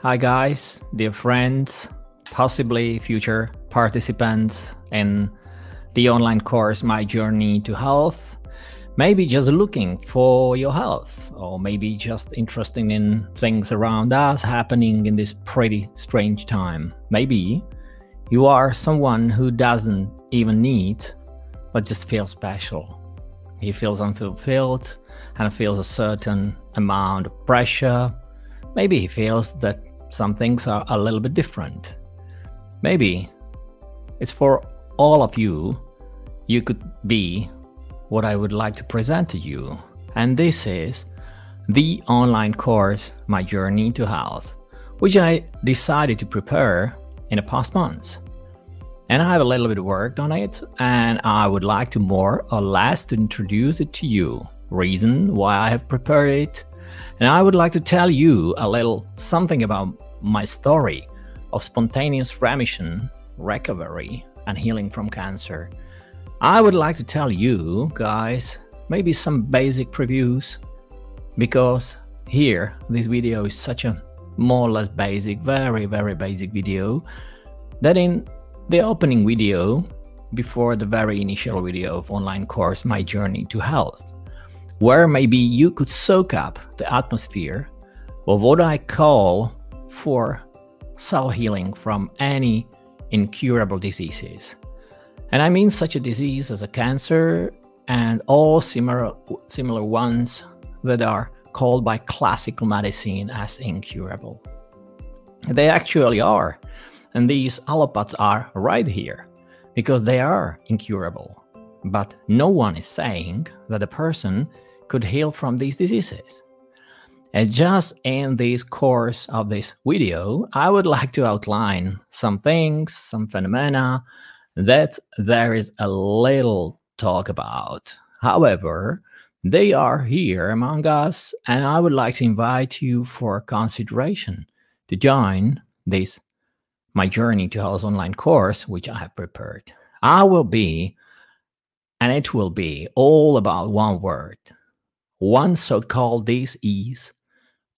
Hi guys, dear friends, possibly future participants in the online course My Journey to Health. Maybe just looking for your health, or maybe just interested in things around us happening in this pretty strange time. Maybe you are someone who doesn't even need, but just feels special. He feels unfulfilled and feels a certain amount of pressure. Maybe he feels that some things are a little bit different. Maybe it's for all of you. You could be what I would like to present to you. And this is the online course, My Journey to Health, which I decided to prepare in the past months. And I have a little bit worked on it, and I would like to more or less to introduce it to you. Reason why I have prepared it. And I would like to tell you a little something about my story of spontaneous remission, recovery, and healing from cancer. I would like to tell you guys maybe some basic previews, because here this video is such a more or less basic, very basic video, that in the opening video before the very initial video of online course My Journey to Health, where maybe you could soak up the atmosphere of what I call for cell healing from any incurable diseases. And I mean such a disease as a cancer and all similar ones that are called by classical medicine as incurable. They actually are. And these allopaths are right here because they are incurable. But no one is saying that a person could heal from these diseases. And just in this course of this video, I would like to outline some things, some phenomena that there is a little talk about. However, they are here among us, and I would like to invite you for consideration to join this My Journey to Health online course, which I have prepared. It will be all about one word, one so-called disease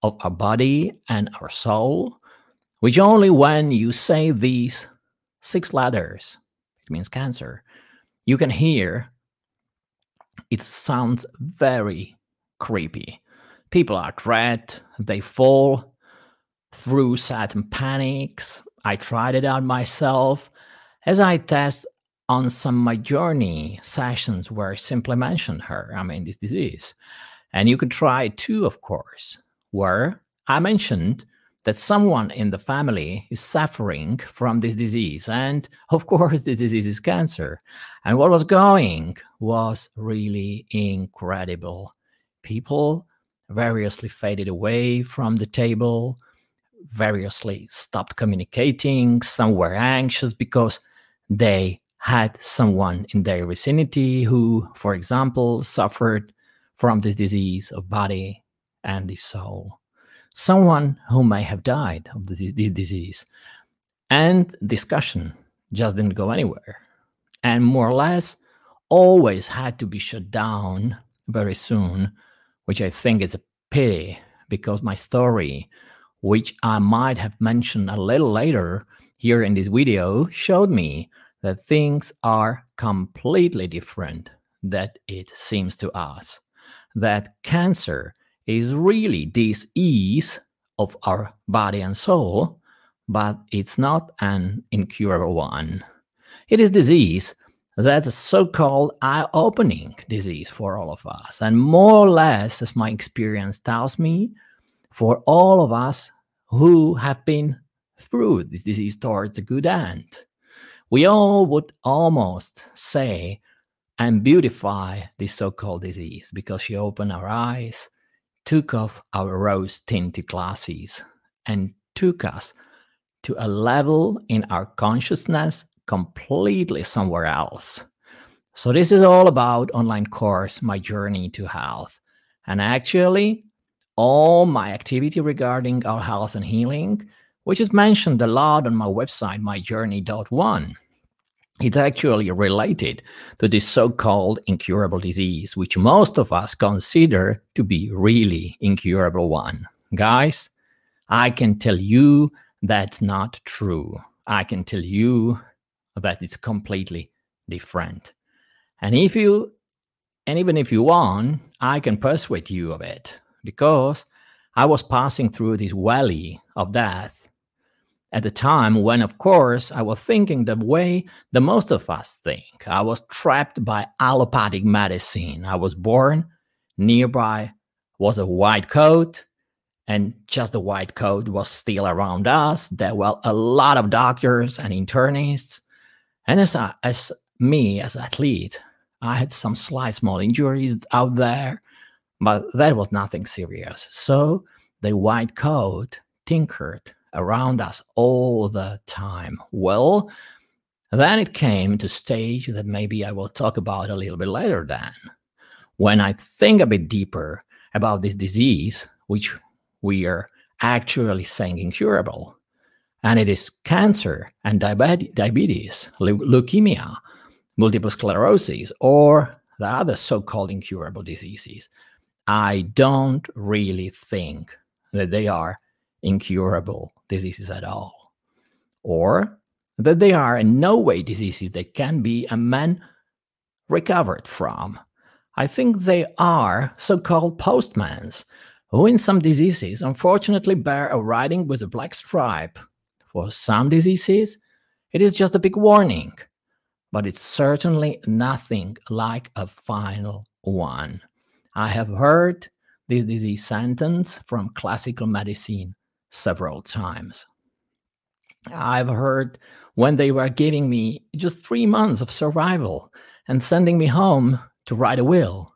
of our body and our soul, which only when you say these 6 letters, it means cancer, you can hear it sounds very creepy. People are dread, they fall through certain panics. I tried it out myself as I test on some My Journey sessions where I simply mentioned this disease. And you could try it too, of course, where I mentioned that someone in the family is suffering from this disease. And of course, this disease is cancer. And what was going was really incredible. People variously faded away from the table, variously stopped communicating. Some were anxious because they had someone in their vicinity who, for example, suffered from this disease of body and the soul. Someone who may have died of the disease. And discussion just didn't go anywhere. And more or less always had to be shut down very soon, which I think is a pity, because my story, which I might have mentioned a little later here in this video, showed me that things are completely different than it seems to us. That cancer is really disease of our body and soul, but it's not an incurable one. It is disease that's a so-called eye-opening disease for all of us. And more or less, as my experience tells me, for all of us who have been through this disease towards a good end, we all would almost say and beautify this so-called disease because she opened our eyes, took off our rose-tinted glasses, and took us to a level in our consciousness completely somewhere else. So this is all about online course, My Journey to Health. And actually, all my activity regarding our health and healing, which is mentioned a lot on my website, myjourney.one, it's actually related to this so-called incurable disease, which most of us consider to be really incurable one. Guys, I can tell you that's not true. I can tell you that it's completely different. And even if you want, I can persuade you of it, because I was passing through this valley of death at the time when, of course, I was thinking the way the most of us think. I was trapped by allopathic medicine. I was born, nearby was a white coat, and just the white coat was still around us. There were a lot of doctors and internists. And as an athlete, I had some slight small injuries out there, but that was nothing serious. So the white coat tinkered around us all the time. Well, then it came to stage that maybe I will talk about a little bit later then. When I think a bit deeper about this disease, which we are actually saying incurable, and it is cancer and diabetes, leukemia, multiple sclerosis, or the other so-called incurable diseases, I don't really think that they are incurable diseases at all, or that they are in no way diseases that can be a man recovered from. I think they are so-called postmans, who in some diseases unfortunately bear a writing with a black stripe. For some diseases, it is just a big warning, but it's certainly nothing like a final one. I have heard this disease sentence from classical medicine several times. I've heard when they were giving me just 3 months of survival and sending me home to write a will.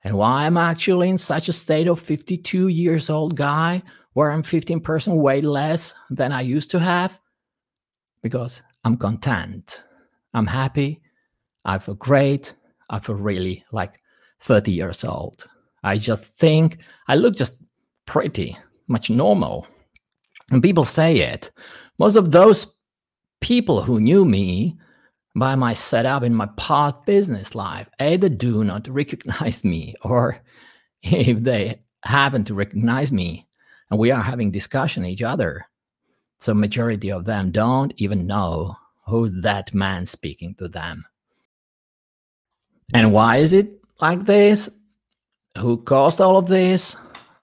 And why I'm actually in such a state of 52 years old guy where I'm 15% weight less than I used to have? Because I'm content. I'm happy. I feel great. I feel really like 30 years old. I just think I look just pretty much normal. And people say it. Most of those people who knew me by my setup in my past business life either do not recognize me, or if they happen to recognize me and we are having discussion each other, so majority of them don't even know who's that man speaking to them. And why is it like this? Who caused all of this?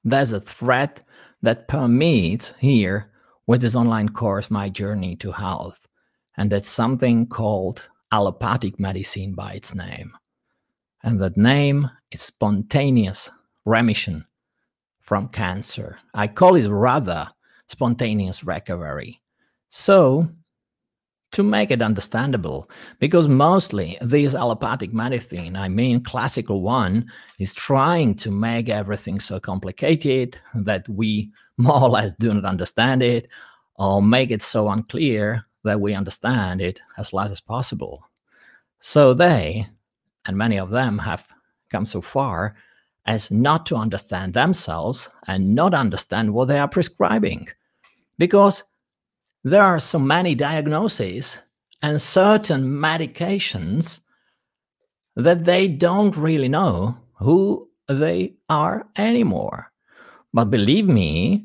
There's a thread that permeates here with this online course, My Journey to Health. And that's something called allopathic medicine by its name. And that name is spontaneous remission from cancer. I call it rather spontaneous recovery. So, to make it understandable, because mostly this allopathic medicine, I mean classical one, is trying to make everything so complicated that we more or less do not understand it, or make it so unclear that we understand it as less as possible. So they, and many of them, have come so far as not to understand themselves and not understand what they are prescribing, because there are so many diagnoses and certain medications that they don't really know who they are anymore. But believe me,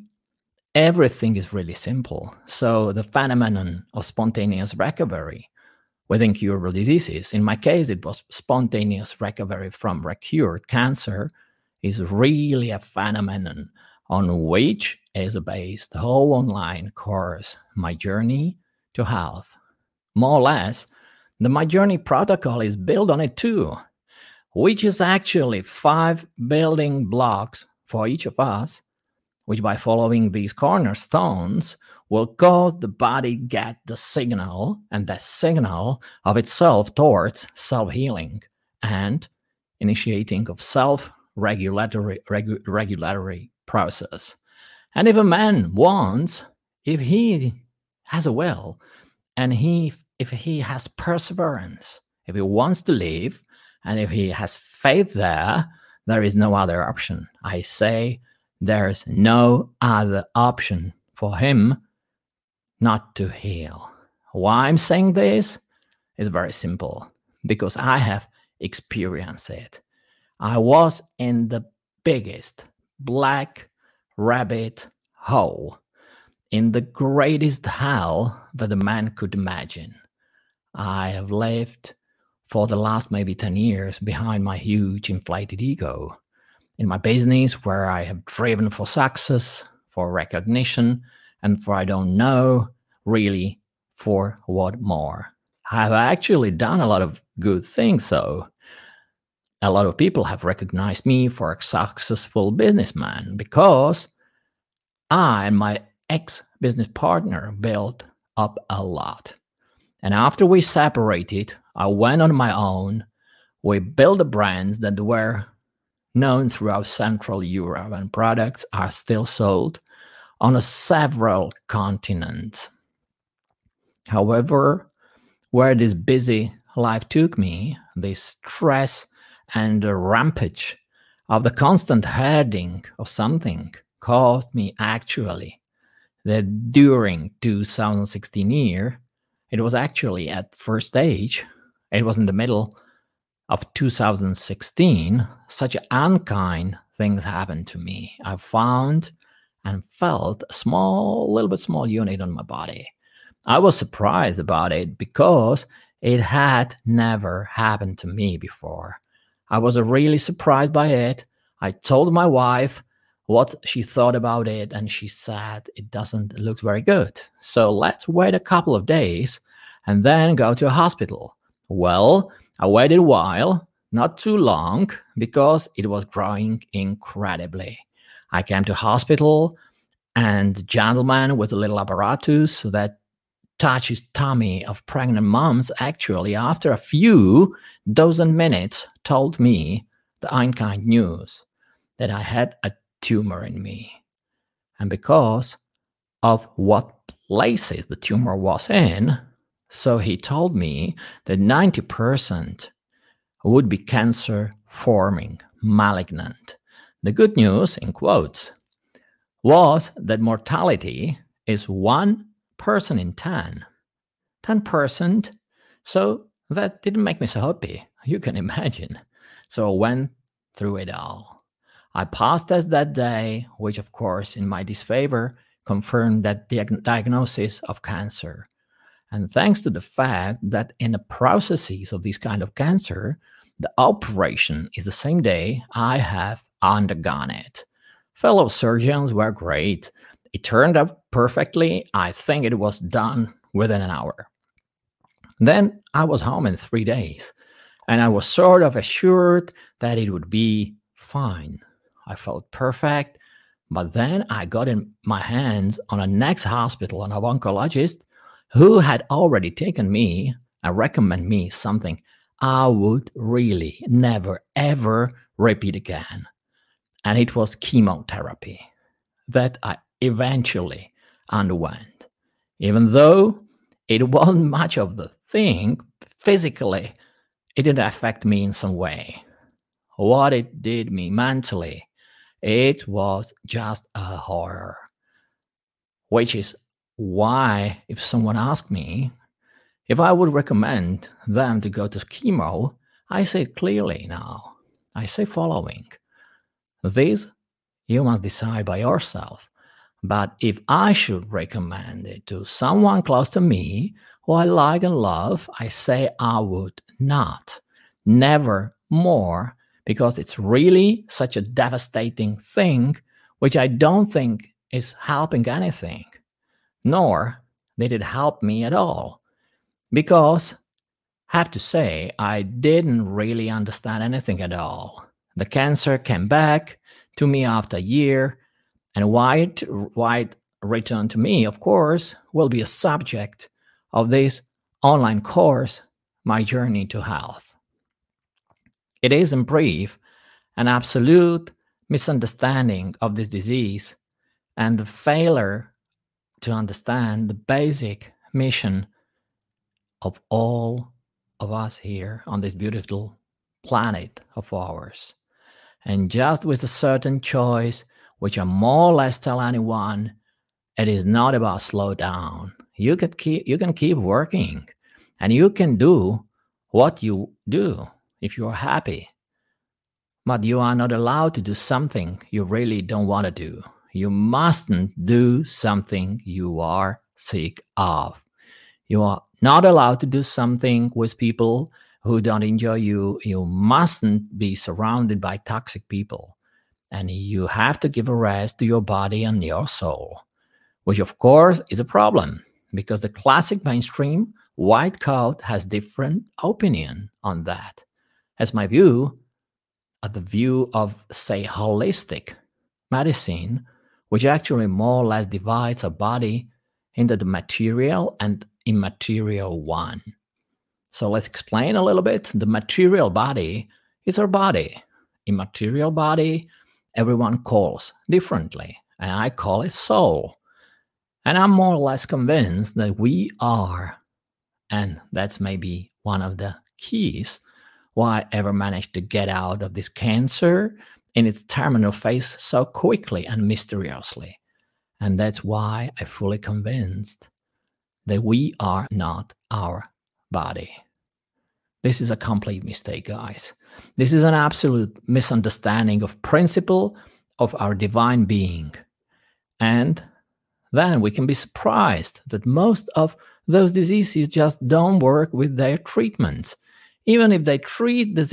everything is really simple. So the phenomenon of spontaneous recovery with incurable diseases, in my case, it was spontaneous recovery from recurrent cancer, is really a phenomenon on which is based the whole online course, My Journey to Health. More or less, the My Journey protocol is built on it too, which is actually 5 building blocks for each of us, which by following these cornerstones will cause the body get the signal, and the signal of itself towards self-healing and initiating of self-regulatory process. And if a man wants, if he has a will, and if he has perseverance, if he wants to live, and if he has faith there is no other option. I say there's no other option for him not to heal. Why I'm saying this is very simple, because I have experienced it. I was in the biggest black rabbit hole in the greatest hell that a man could imagine. I have lived for the last maybe 10 years behind my huge inflated ego. In my business, where I have driven for success, for recognition, and for I don't know really for what more. I have actually done a lot of good things, though. A lot of people have recognized me for a successful businessman because I and my ex-business partner built up a lot. And after we separated, I went on my own. We built the brands that were known throughout Central Europe, and products are still sold on several continents. However, where this busy life took me, the stress and the rampage of the constant herding of something caused me actually that during 2016 year, it was actually at first stage, it was in the middle of 2016, such unkind things happened to me. I found and felt a little bit small unit on my body. I was surprised about it because it had never happened to me before. I was really surprised by it. I told my wife what she thought about it, and she said it doesn't look very good. So let's wait a couple of days and then go to a hospital. Well, I waited a while, not too long, because it was growing incredibly. I came to hospital, and the gentleman with a little apparatus that touches tummy of pregnant moms actually, after a few dozen minutes, told me the unkind news that I had a tumor in me. And because of what places the tumor was in, so he told me that 90% would be cancer forming, malignant. The good news, in quotes, was that mortality is 1 person in 10. 10%. So that didn't make me so happy. You can imagine. So I went through it all. I passed test that day, which of course in my disfavor confirmed that diagnosis of cancer. And thanks to the fact that in the processes of this kind of cancer, the operation is the same day I have undergone it. Fellow surgeons were great. It turned out perfectly. I think it was done within an hour. Then I was home in 3 days, and I was sort of assured that it would be fine. I felt perfect, but then I got in my hands on a next hospital, an oncologist, who had already taken me and recommended me something I would really never, ever repeat again. And it was chemotherapy that I eventually underwent. Even though it wasn't much of the thing, physically, it didn't affect me in some way. What it did me mentally, it was just a horror. Which is why, if someone asked me if I would recommend them to go to chemo, I say clearly now. I say following. This you must decide by yourself. But if I should recommend it to someone close to me who I like and love, I say I would not. Never more, because it's really such a devastating thing, which I don't think is helping anything. Nor did it help me at all. Because, I have to say, I didn't really understand anything at all. The cancer came back to me after a year, and why it returned to me, of course, will be a subject of this online course, My Journey to Health. It is, in brief, an absolute misunderstanding of this disease and the failure to understand the basic mission of all of us here on this beautiful planet of ours. And just with a certain choice, which I more or less tell anyone, it is not about slow down. You can keep working, and you can do what you do if you're happy. But you are not allowed to do something you really don't want to do. You mustn't do something you are sick of. You are not allowed to do something with people who don't enjoy you. You mustn't be surrounded by toxic people. And you have to give a rest to your body and your soul, which of course is a problem because the classic mainstream white coat has different opinion on that. As my view, the view of, say, holistic medicine, which actually more or less divides a body into the material and immaterial one. So let's explain a little bit. The material body is our body. Immaterial body, everyone calls differently, and I call it soul. And I'm more or less convinced that we are, and that's maybe one of the keys why I ever managed to get out of this cancer in its terminal phase so quickly and mysteriously. And that's why I'm fully convinced that we are not our body. This is a complete mistake, guys. This is an absolute misunderstanding of principle of our divine being. And then we can be surprised that most of those diseases just don't work with their treatments. Even if they treat the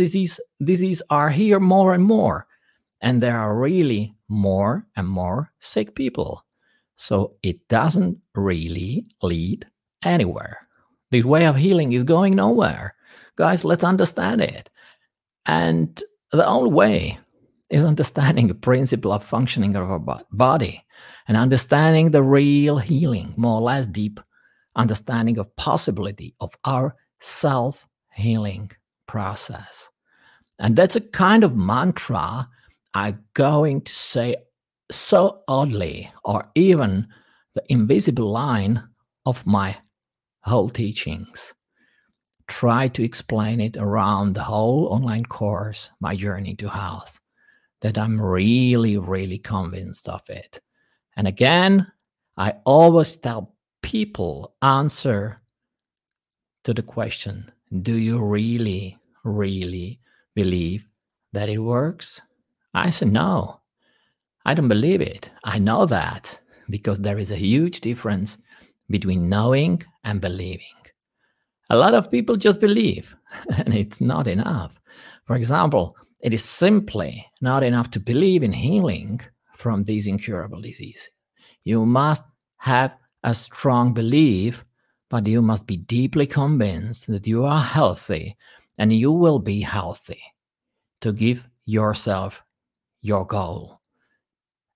disease are here more and more. And there are really more and more sick people. So it doesn't really lead anywhere. The way of healing is going nowhere. Guys, let's understand it. And the only way is understanding the principle of functioning of our body and understanding the real healing, more or less deep understanding of possibility of our self-healing process. And that's a kind of mantra I'm going to say so oddly, or even the invisible line of my whole teachings. Try to explain it around the whole online course, My Journey to Health, that I'm really, really convinced of it. And again, I always tell people, answer to the question, do you really, really believe that it works? I say no. I don't believe it. I know that because there is a huge difference between knowing and believing. A lot of people just believe, and it's not enough. For example, it is simply not enough to believe in healing from these incurable diseases. You must have a strong belief, but you must be deeply convinced that you are healthy and you will be healthy to give yourself your goal.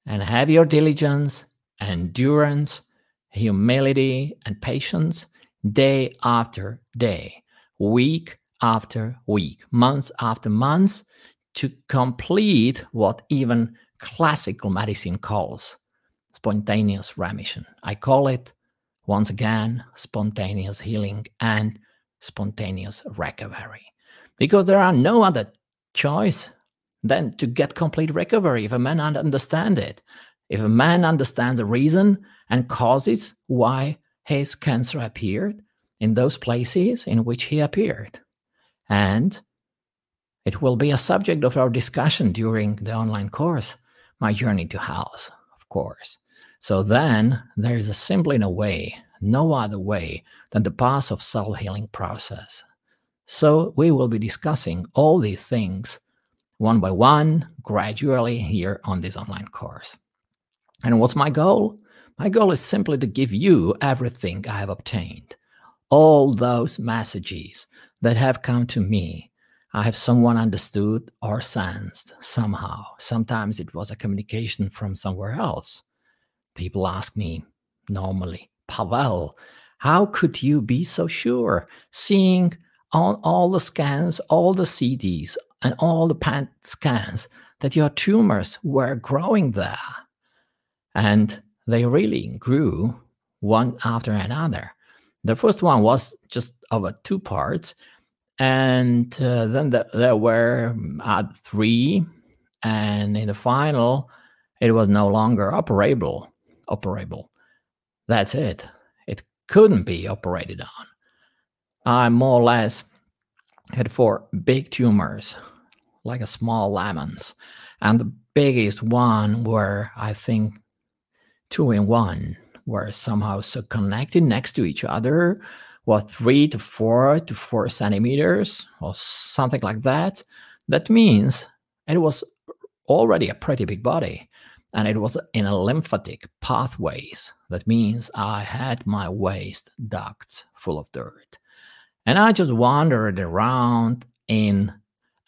And have your diligence, endurance, humility, and patience day after day, week after week, month after month, to complete what even classical medicine calls spontaneous remission. I call it, once again, spontaneous healing and spontaneous recovery, because there are no other choice than to get complete recovery if a man understands it. If a man understands the reason and causes why his cancer appeared in those places in which he appeared. And it will be a subject of our discussion during the online course, My Journey to Health, of course. So then there is simply no other way than the path of self-healing process. So we will be discussing all these things one by one, gradually here on this online course. And what's my goal? My goal is simply to give you everything I have obtained. All those messages that have come to me, I have someone understood or sensed somehow. Sometimes it was a communication from somewhere else. People ask me normally, Pavel, how could you be so sure, seeing on all the scans, all the CDs, and all the PET scans that your tumors were growing there? And they really grew one after another. The first one was just over 2 parts, and then there were 3, and in the final, it was no longer operable. That's it. It couldn't be operated on. I more or less had 4 big tumors, like a small lemons, and the biggest one were, I think, two in one. We're somehow so connected next to each other, what 3 to 4 centimeters or something like that. That means it was already a pretty big body, and it was in a lymphatic pathways. That means I had my waste ducts full of dirt, and I just wandered around in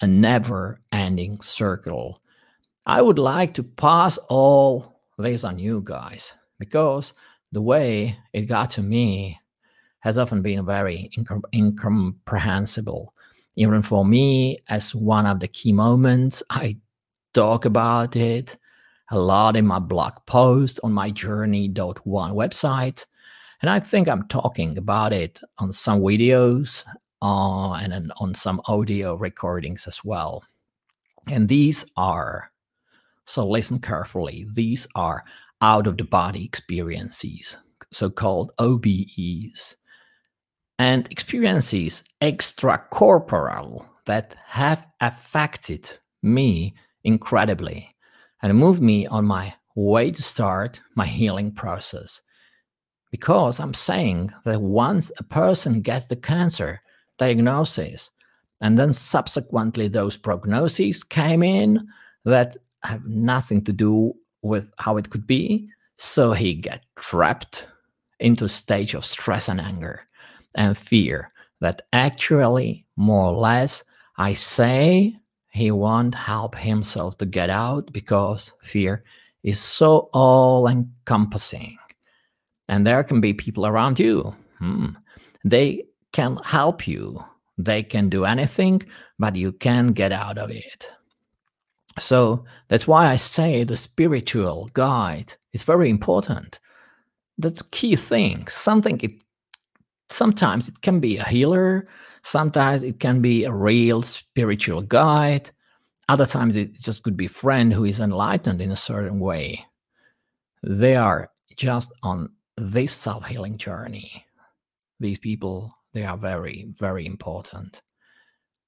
a never-ending circle. I would like to pass all this on you guys, because the way it got to me has often been very incomprehensible. Even for me, as one of the key moments, I talk about it a lot in my blog post on my journey.one website. And I think I'm talking about it on some videos and on some audio recordings as well. And these are, so listen carefully, these are out of the body experiences, so-called OBEs, and experiences extracorporeal that have affected me incredibly and moved me on my way to start my healing process. Because I'm saying that once a person gets the cancer diagnosis, and then subsequently those prognoses came in that have nothing to do with how it could be, so he gets trapped into a stage of stress and anger and fear that actually, more or less, I say he won't help himself to get out because fear is so all-encompassing. And there can be people around you. They can help you. They can do anything, but you can't get out of it. So that's why I say the spiritual guide is very important. That's a key thing. Sometimes it can be a healer. Sometimes it can be a real spiritual guide. Other times it just could be a friend who is enlightened in a certain way. They are just on this self-healing journey. These people, they are very, very important.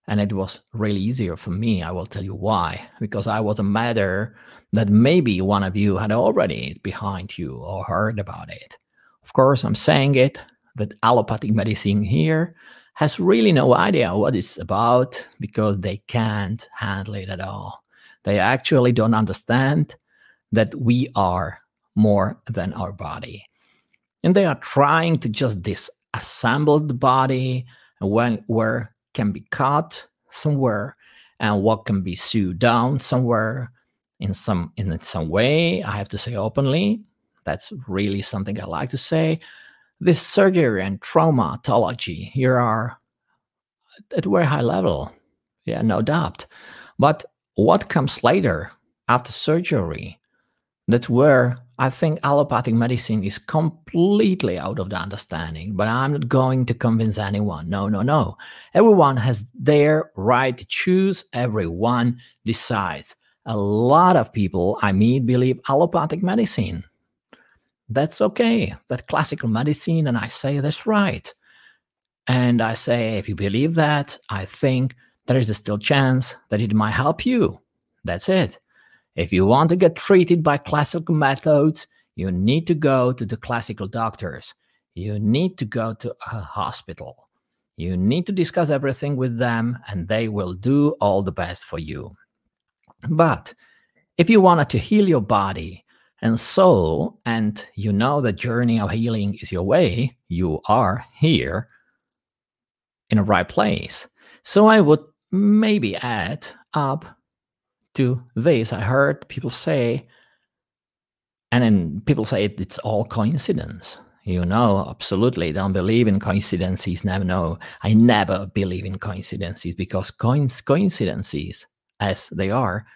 And it was really easier for me. I will tell you why. Because I was a matter that maybe one of you had already behind you or heard about it. Of course, I'm saying it, that allopathic medicine here has really no idea what it's about because they can't handle it at all. They actually don't understand that we are more than our body. And they are trying to just disassemble the body where can be cut somewhere and what can be sewed down somewhere in some way. I have to say openly, that's really something I like to say. This surgery and traumatology here are at a very high level. Yeah, no doubt. But what comes later after surgery? That's where I think allopathic medicine is completely out of the understanding. But I'm not going to convince anyone. No, no, no. Everyone has their right to choose. Everyone decides. A lot of people I meet believe allopathic medicine. That's okay. That's classical medicine. And I say that's right. And I say, if you believe that, I think there is a still chance that it might help you. That's it. If you want to get treated by classical methods, you need to go to the classical doctors. You need to go to a hospital. You need to discuss everything with them, and they will do all the best for you. But if you wanted to heal your body and soul, and you know the journey of healing is your way, you are here in the right place. So I would maybe add up to this. I heard people say, and then people say it's all coincidence. You know, absolutely don't believe in coincidences. Never know. I never believe in coincidences because coincidences, as they are,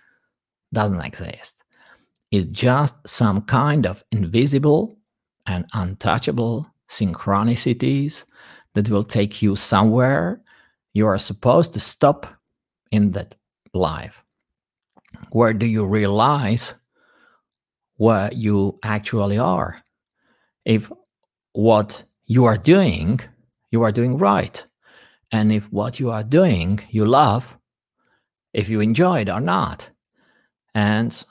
doesn't exist. It's just some kind of invisible and untouchable synchronicities that will take you somewhere you are supposed to stop in that life. Where do you realize where you actually are? If what you are doing right. And if what you are doing you love, if you enjoy it or not. And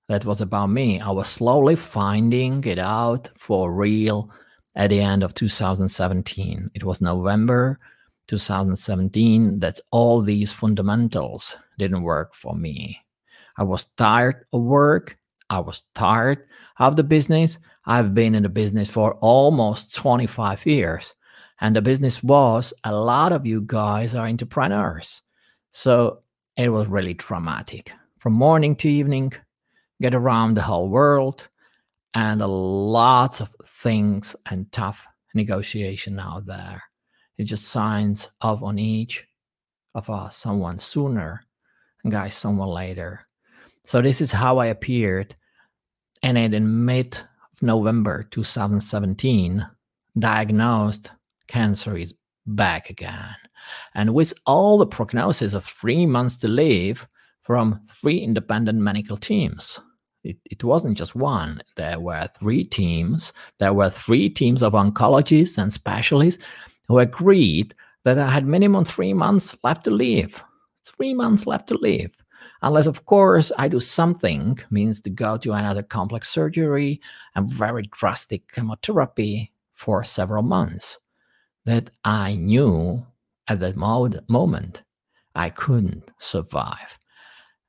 That was about me. I was slowly finding it out for real at the end of 2017. It was November 2017 that all these fundamentals didn't work for me. I was tired of work. I was tired of the business. I've been in the business for almost 25 years. And the business was a lot of you guys are entrepreneurs. So it was really traumatic. From morning to evening, get around the whole world, and lots of things and tough negotiation out there. It's just signs of on each of us, someone sooner and guys, someone later. So this is how I appeared, and in mid of November 2017, diagnosed cancer is back again. And with all the prognosis of 3 months to live from 3 independent medical teams. It wasn't just one. There were 3 teams. There were 3 teams of oncologists and specialists who agreed that I had minimum 3 months left to live. 3 months left to live. Unless, of course, I do something, means to go to another complex surgery and very drastic chemotherapy for several months. That I knew at that moment I couldn't survive.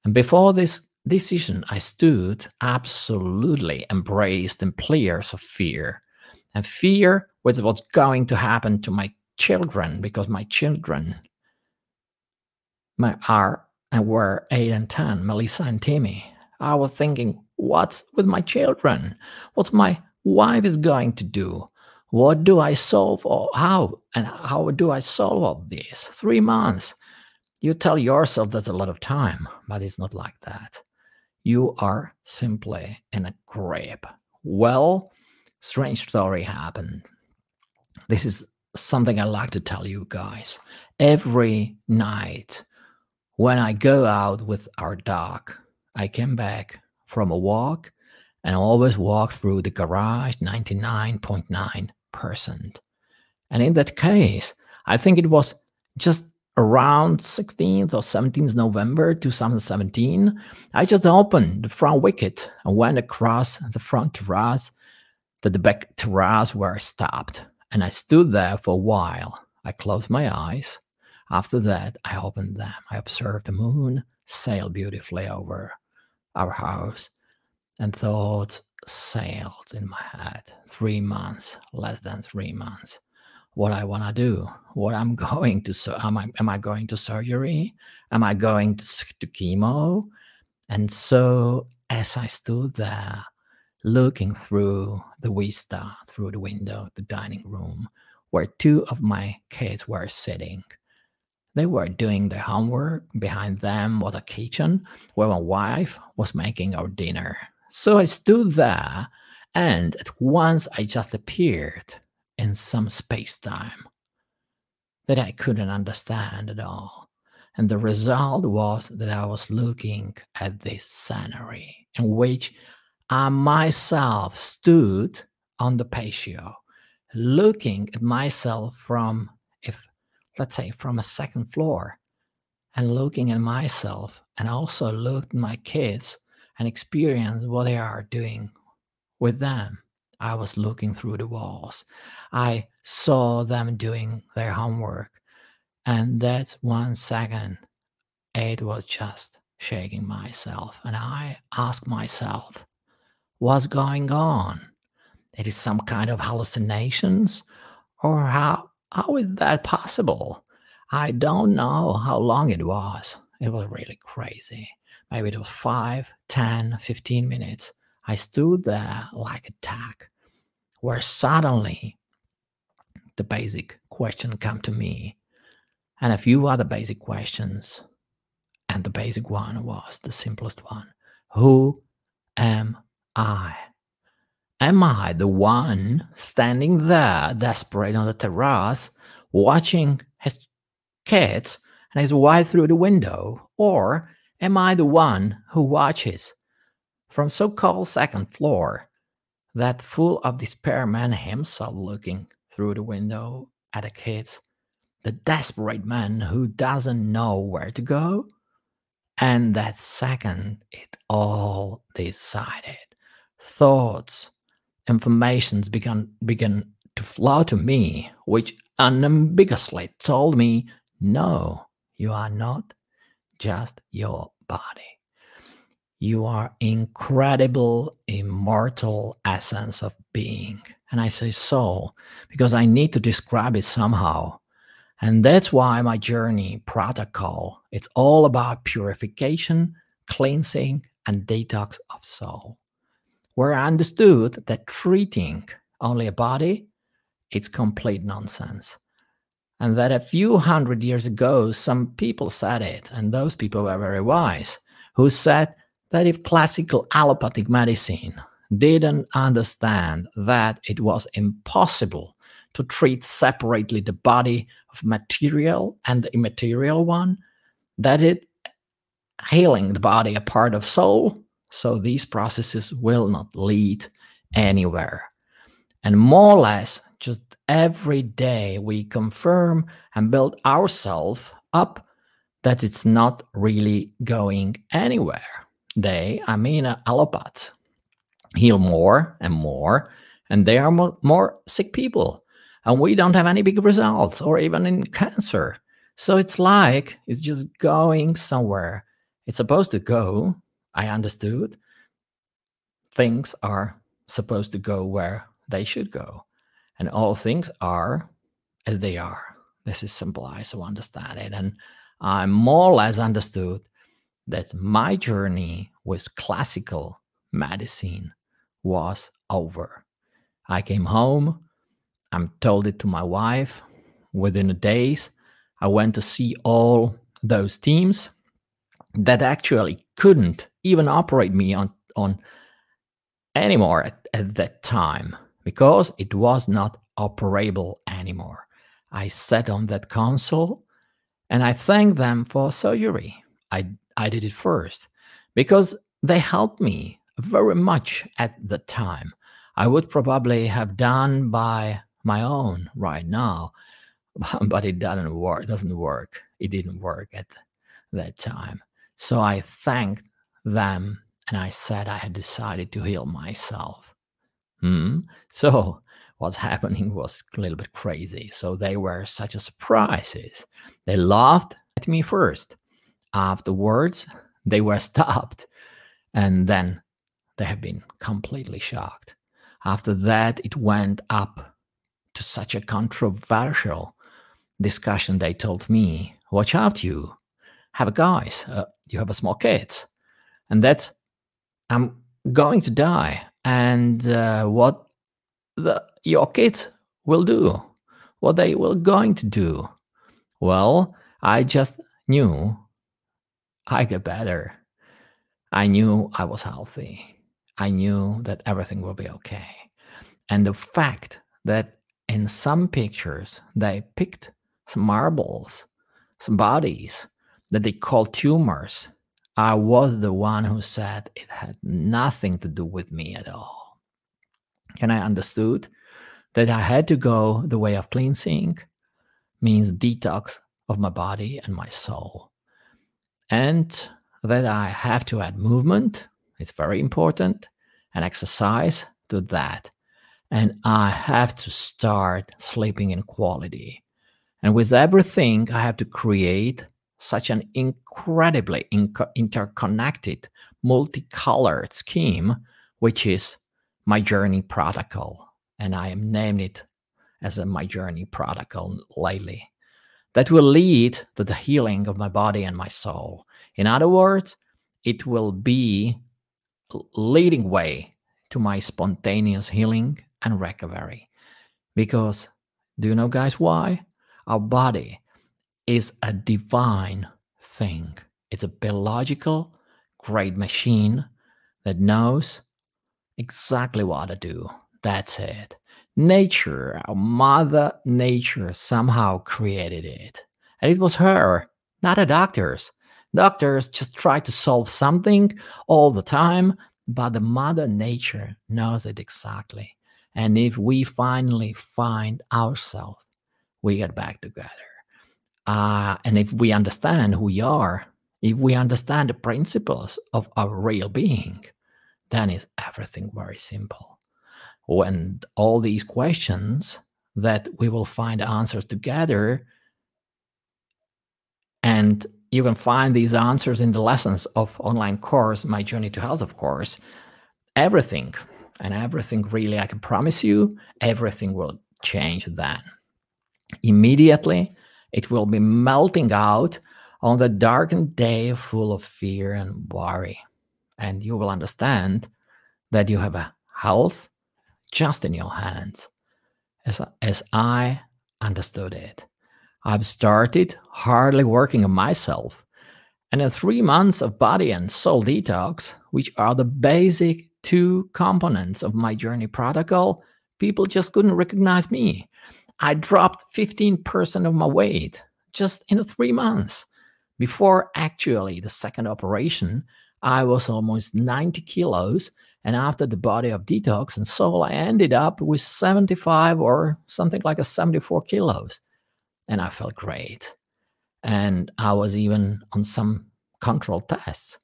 And before this decision, I stood absolutely embraced in players of fear. And fear was what's going to happen to my children, because my children are and were 8 and 10, Melissa and Timmy. I was thinking, what's with my children? What's my wife is going to do? What do I solve, or how do I solve all this? 3 months. You tell yourself that's a lot of time, but it's not like that. You are simply in a grip. Well, strange story happened. This is something I like to tell you guys. Every night when I go out with our dog, I came back from a walk and always walk through the garage 99.9%. And in that case, I think it was just around 16th or 17th November 2017, I just opened the front wicket and went across the front terrace that the back terrace were stopped. And I stood there for a while. I closed my eyes. After that, I opened them. I observed the moon sail beautifully over our house, and thoughts sailed in my head. 3 months, less than 3 months. What I want to do, what I'm going to, am I going to surgery? Am I going to chemo? And so as I stood there, looking through the vista, through the window, the dining room, where 2 of my kids were sitting. They were doing their homework. Behind them was a kitchen where my wife was making our dinner. So I stood there, and at once I just appeared in some space-time that I couldn't understand at all. And the result was that I was looking at this scenery in which I myself stood on the patio, looking at myself from, let's say, from a second floor, and looking at myself, and also looked at my kids and experienced what they are doing with them. I was looking through the walls. I saw them doing their homework. And that 1 second, it was just shaking myself. And I asked myself, what's going on? It is some kind of hallucinations? Or how is that possible? I don't know how long it was. It was really crazy. Maybe it was 5, 10, 15 minutes. I stood there like a tag, where suddenly the basic question came to me, and a few other basic questions. And the basic one was the simplest one. Who am I? Am I the one standing there, desperate on the terrace, watching his kids and his wife through the window? Or am I the one who watches from so-called second floor, that full of despair man himself looking through the window at the kids, the desperate man who doesn't know where to go? And that second, it all decided. Thoughts, informations began to flow to me, which unambiguously told me, no, you are not just your body. You are incredible, immortal essence of being. And I say so because I need to describe it somehow. And that's why my journey protocol, it's all about purification, cleansing, and detox of soul. Where I understood that treating only a body, it's complete nonsense. And that a few hundred years ago, some people said it, and those people were very wise, who said that if classical allopathic medicine didn't understand that it was impossible to treat separately the body of material and the immaterial one, that it healing the body a part of soul, so these processes will not lead anywhere. And more or less, just every day we confirm and build ourselves up that it's not really going anywhere. I mean, allopaths heal more and more, and they are more sick people. And we don't have any big results, or even in cancer. So it's like it's just going somewhere. It's supposed to go, I understood. Things are supposed to go where they should go. And all things are as they are. This is simple, I so understand it. And I more or less understood that my journey with classical medicine was over. I came home, I told it to my wife. Within a days, I went to see all those teams that actually couldn't even operate me on anymore at that time because it was not operable anymore. I sat on that console and I thanked them for surgery. I did it first because they helped me very much at the time. I would probably have done by my own right now, but it doesn't work. It didn't work at that time. So I thanked them and I said I had decided to heal myself. So what's happening was a little bit crazy. So they were such a surprises. They laughed at me first. Afterwards, they were stopped. And then they have been completely shocked. After that, it went up to such a controversial discussion. They told me, watch out, you have a guys, you have a small kids. And that I'm going to die. And what your kids will do, what they were going to do. Well, I just knew I get better. I knew I was healthy. I knew that everything will be okay. And the fact that in some pictures they picked some marbles, some bodies that they called tumors, I was the one who said it had nothing to do with me at all. And I understood that I had to go the way of cleansing, means detox of my body and my soul. And that I have to add movement, it's very important, and exercise to that. And I have to start sleeping in quality. And with everything, I have to create such an incredibly interconnected, multicolored scheme, which is my journey protocol. And I am named it as my journey protocol lately. That will lead to the healing of my body and my soul. In other words, it will be leading way to my spontaneous healing and recovery. Because, do you know, guys, why? Our body is a divine thing. It's a biological, great machine that knows exactly what to do. That's it. Nature, our mother nature, somehow created it. And it was her, not the doctors. Doctors just try to solve something all the time, but the mother nature knows it exactly. And if we finally find ourselves, we get back together. And if we understand who we are If we understand the principles of our real being, then is everything very simple. When all these questions that we will find answers together, and you can find these answers in the lessons of online course, My Journey to Health, of course, everything, and everything really, I can promise you, everything will change then. Immediately, it will be melting out on the darkened day full of fear and worry. And you will understand that you have a health just in your hands, as I understood it. I've started hardly working on myself. And in 3 months of body and soul detox, which are the basic two components of my journey protocol, people just couldn't recognize me. I dropped 15% of my weight just in 3 months. Before actually the second operation, I was almost 90 kilos. And after the body of detox and soul, I ended up with 75 or something like a 74 kilos. And I felt great. And I was even on some control tests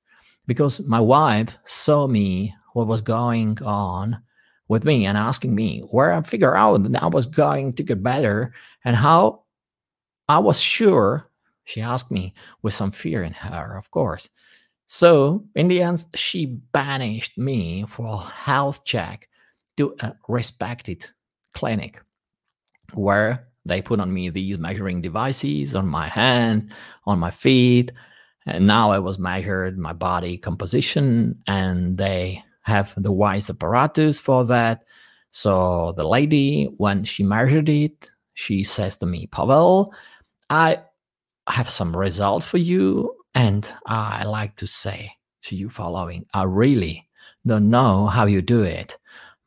because my wife saw me, what was going on with me, and asking me where I figure out that I was going to get better and how I was sure. She asked me with some fear in her, of course. So in the end, she banished me for a health check to a respected clinic where they put on me these measuring devices on my hand, on my feet. And now I was measured my body composition, and they have the wise apparatus for that. So the lady, when she measured it, she says to me, Pavel, I have some results for you. And I like to say to you following, I really don't know how you do it.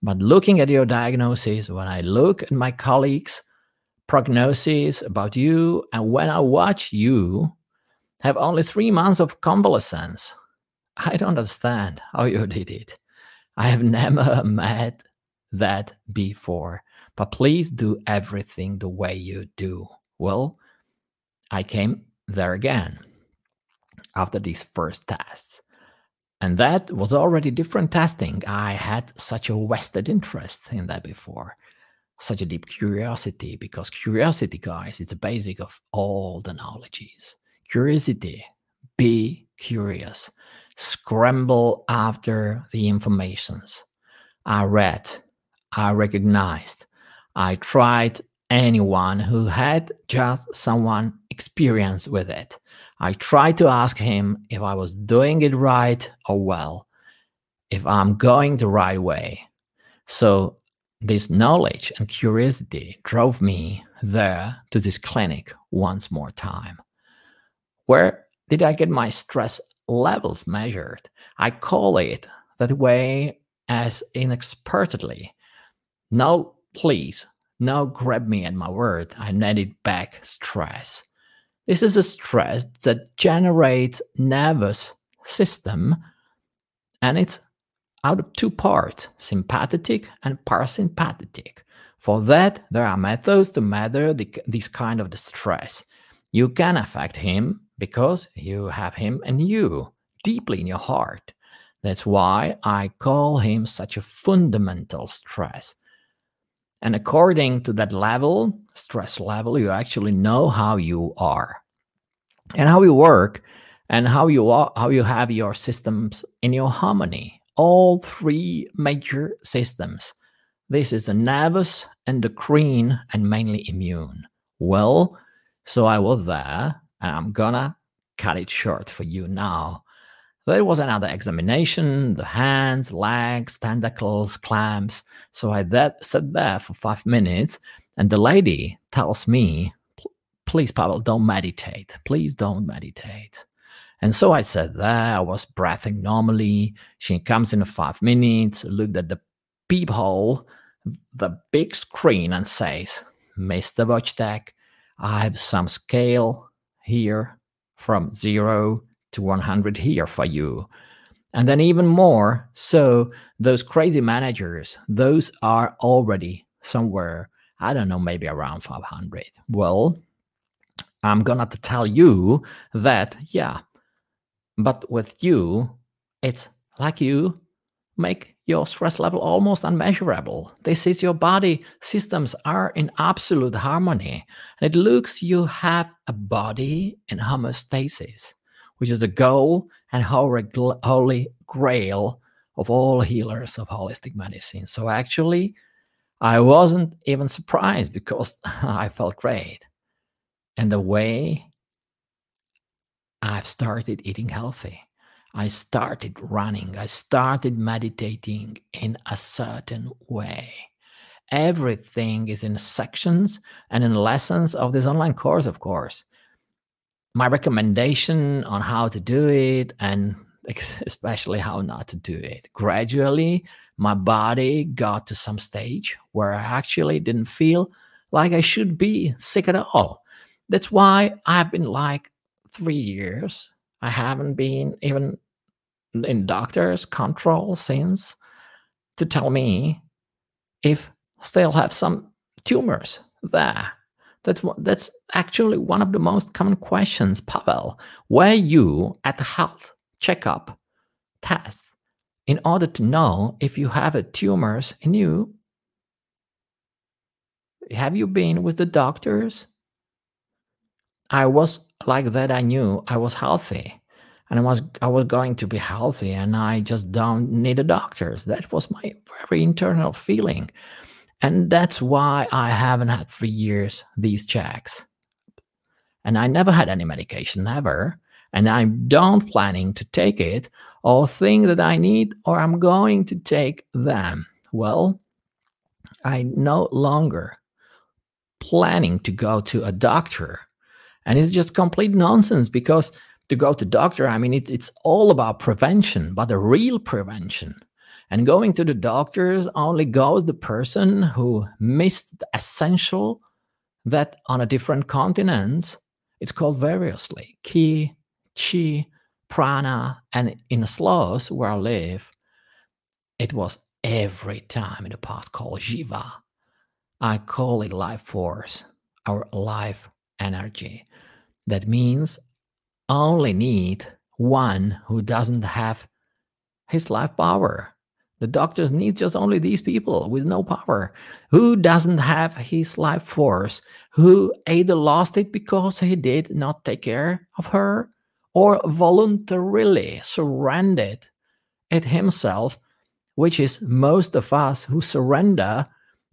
But looking at your diagnosis, when I look at my colleagues' prognosis about you, and when I watch you have only 3 months of convalescence, I don't understand how you did it. I have never met that before. But please do everything the way you do. Well, I came there again after these first tests. And that was already different testing. I had such a vested interest in that before, such a deep curiosity, because curiosity, guys, it's a basic of all the knowledges. Curiosity, be curious, scramble after the informations. I read, I recognized, I tried anyone who had just someone experience with it. I tried to ask him if I was doing it right or well, if I'm going the right way. So this knowledge and curiosity drove me there to this clinic once more time. Where did I get my stress levels measured? I call it that way as inexpertly. Now, please, now grab me at my word. I netted back stress. This is a stress that generates nervous system, and it's out of two parts, sympathetic and parasympathetic. For that, there are methods to measure this kind of distress. You can affect him because you have him and you deeply in your heart. That's why I call him such a fundamental stress. And according to that level, stress level, you actually know how you are and how you work and how you have your systems in your harmony. All three major systems. This is the nervous, endocrine, and mainly immune. Well, so I was there, and I'm gonna cut it short for you now. There was another examination, the hands, legs, tentacles, clamps. So I sat there for 5 minutes, and the lady tells me, please, Pavel, don't meditate. Please don't meditate. And so I sat there, I was breathing normally. She comes in 5 minutes, looked at the peephole, the big screen, and says, Mr. Wojtek, I have some scale here from 0 to 100 here for you. And then even more, so those crazy managers, those are already somewhere, I don't know, maybe around 500. Well, I'm gonna tell you that, yeah, But with you, it's like you make your stress level almost unmeasurable. This is your body systems are in absolute harmony. And it looks you have a body in homeostasis, which is the goal and holy grail of all healers of holistic medicine. So actually, I wasn't even surprised because I felt great. And the way I've started eating healthy. I started running. I started meditating in a certain way. Everything is in sections and in lessons of this online course, of course. My recommendation on how to do it and especially how not to do it. Gradually, my body got to some stage where I actually didn't feel like I should be sick at all. That's why I've been like 3 years. I haven't been even in doctor's control since to tell me if still have some tumors there. That's actually one of the most common questions, Pavel. Were you at the health checkup test in order to know if you have a tumors in you? Have you been with the doctors? I was like that. I knew I was healthy, and I was going to be healthy, and I just don't need a doctors. That was my very internal feeling, and that's why I haven't had 3 years these checks, and I never had any medication, never, and I don't planning to take it or think that I need or I'm going to take them. Well, I no longer planning to go to a doctor. And it's just complete nonsense because to go to doctor, I mean, it's all about prevention, but the real prevention. And going to the doctors only goes the person who missed the essential that on a different continent, it's called variously ki, chi, prana, and in sloths where I live, it was every time in the past called jiva. I call it life force, our life energy. That means only need one who doesn't have his life power. The doctors need just only these people with no power. Who doesn't have his life force? Who either lost it because he did not take care of her or voluntarily surrendered it himself, which is most of us who surrender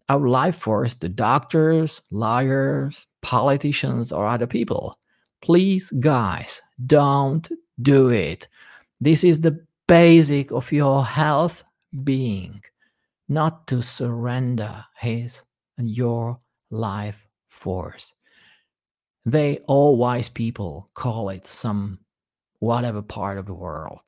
our life force to doctors, lawyers, politicians, or other people. Please, guys, don't do it. This is the basic of your health being, not to surrender his and your life force. They, all wise people, call it some whatever part of the world.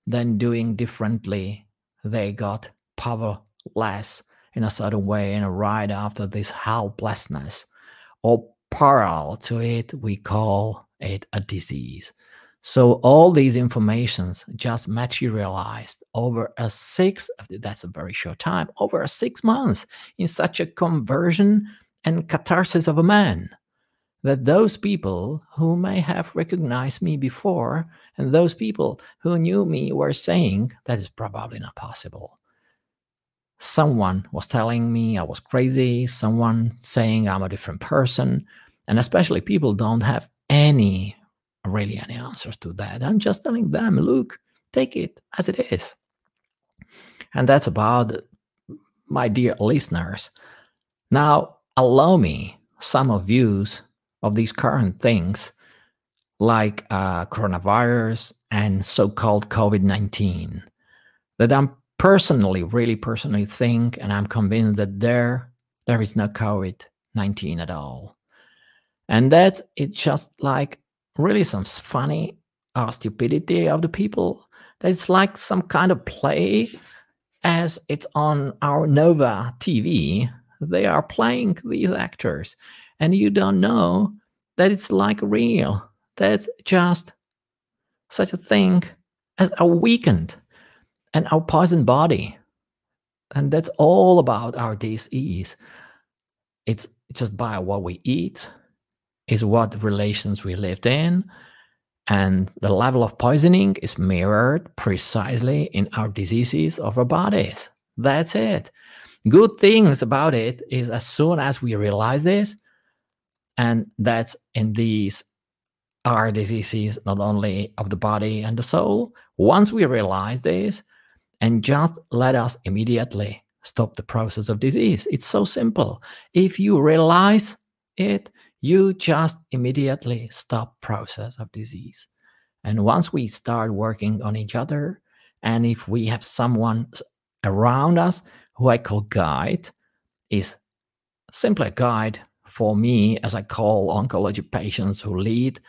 Then doing differently, they got powerless in a certain way and right after this helplessness or parallel to it, we call it a disease. So all these informations just materialized over that's a very short time, over 6 months in such a conversion and catharsis of a man that those people who may have recognized me before and those people who knew me were saying that is probably not possible. Someone was telling me I was crazy, someone saying I'm a different person, and especially people don't have any answers to that. I'm just telling them, look, take it as it is. And that's about my dear listeners. Now, allow me some of views of these current things like coronavirus and so-called COVID-19 that I'm really personally think, and I'm convinced that there is no COVID-19 at all. And that's it's just like really some funny stupidity of the people. That it's like some kind of play as it's on our Nova TV. They are playing these actors, and you don't know that it's like real. That's just such a thing as a weakened and our poison body. And that's all about our disease. It's just by what we eat, is what relations we lived in, And the level of poisoning is mirrored precisely in our diseases of our bodies. That's it. Good things about it is as soon as we realize this, and that's in these are diseases not only of the body and the soul, once we realize this, and just let us immediately stop the process of disease. It's so simple. If you realize it, you just immediately stop process of disease. And once we start working on each other, and if we have someone around us who I call guide, is simply a guide for me, as I call oncology patients who lead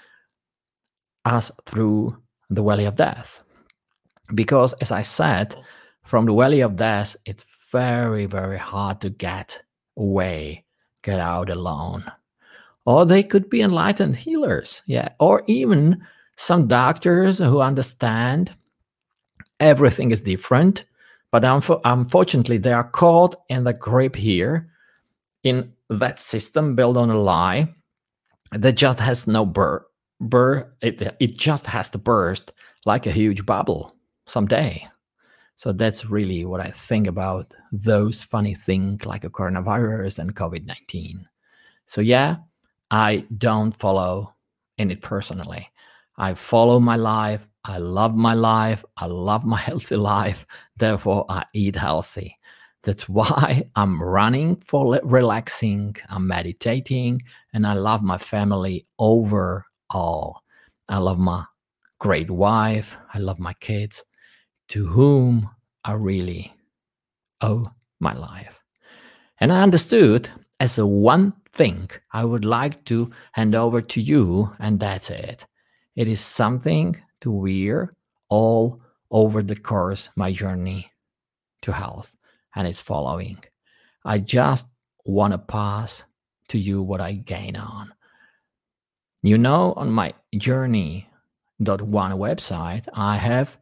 us through the valley of death. Because as I said, from the valley of death, it's very, very hard to get away, get out alone. Or they could be enlightened healers, yeah, or even some doctors who understand everything is different, but unfortunately they are caught in the grip here in that system built on a lie that just has no it just has to burst like a huge bubble someday. So that's really what I think about those funny things like a coronavirus and COVID-19. So yeah, I don't follow in it personally. I follow my life. I love my life. I love my healthy life. Therefore, I eat healthy. That's why I'm running for relaxing. I'm meditating, and I love my family overall. I love my great wife. I love my kids, to whom I really owe my life. And I understood as a one thing I would like to hand over to you, and that's it. It is something to wear all over the course my journey to health, and it's following. I just want to pass to you what I gain on. You know, on my journey.one website, I have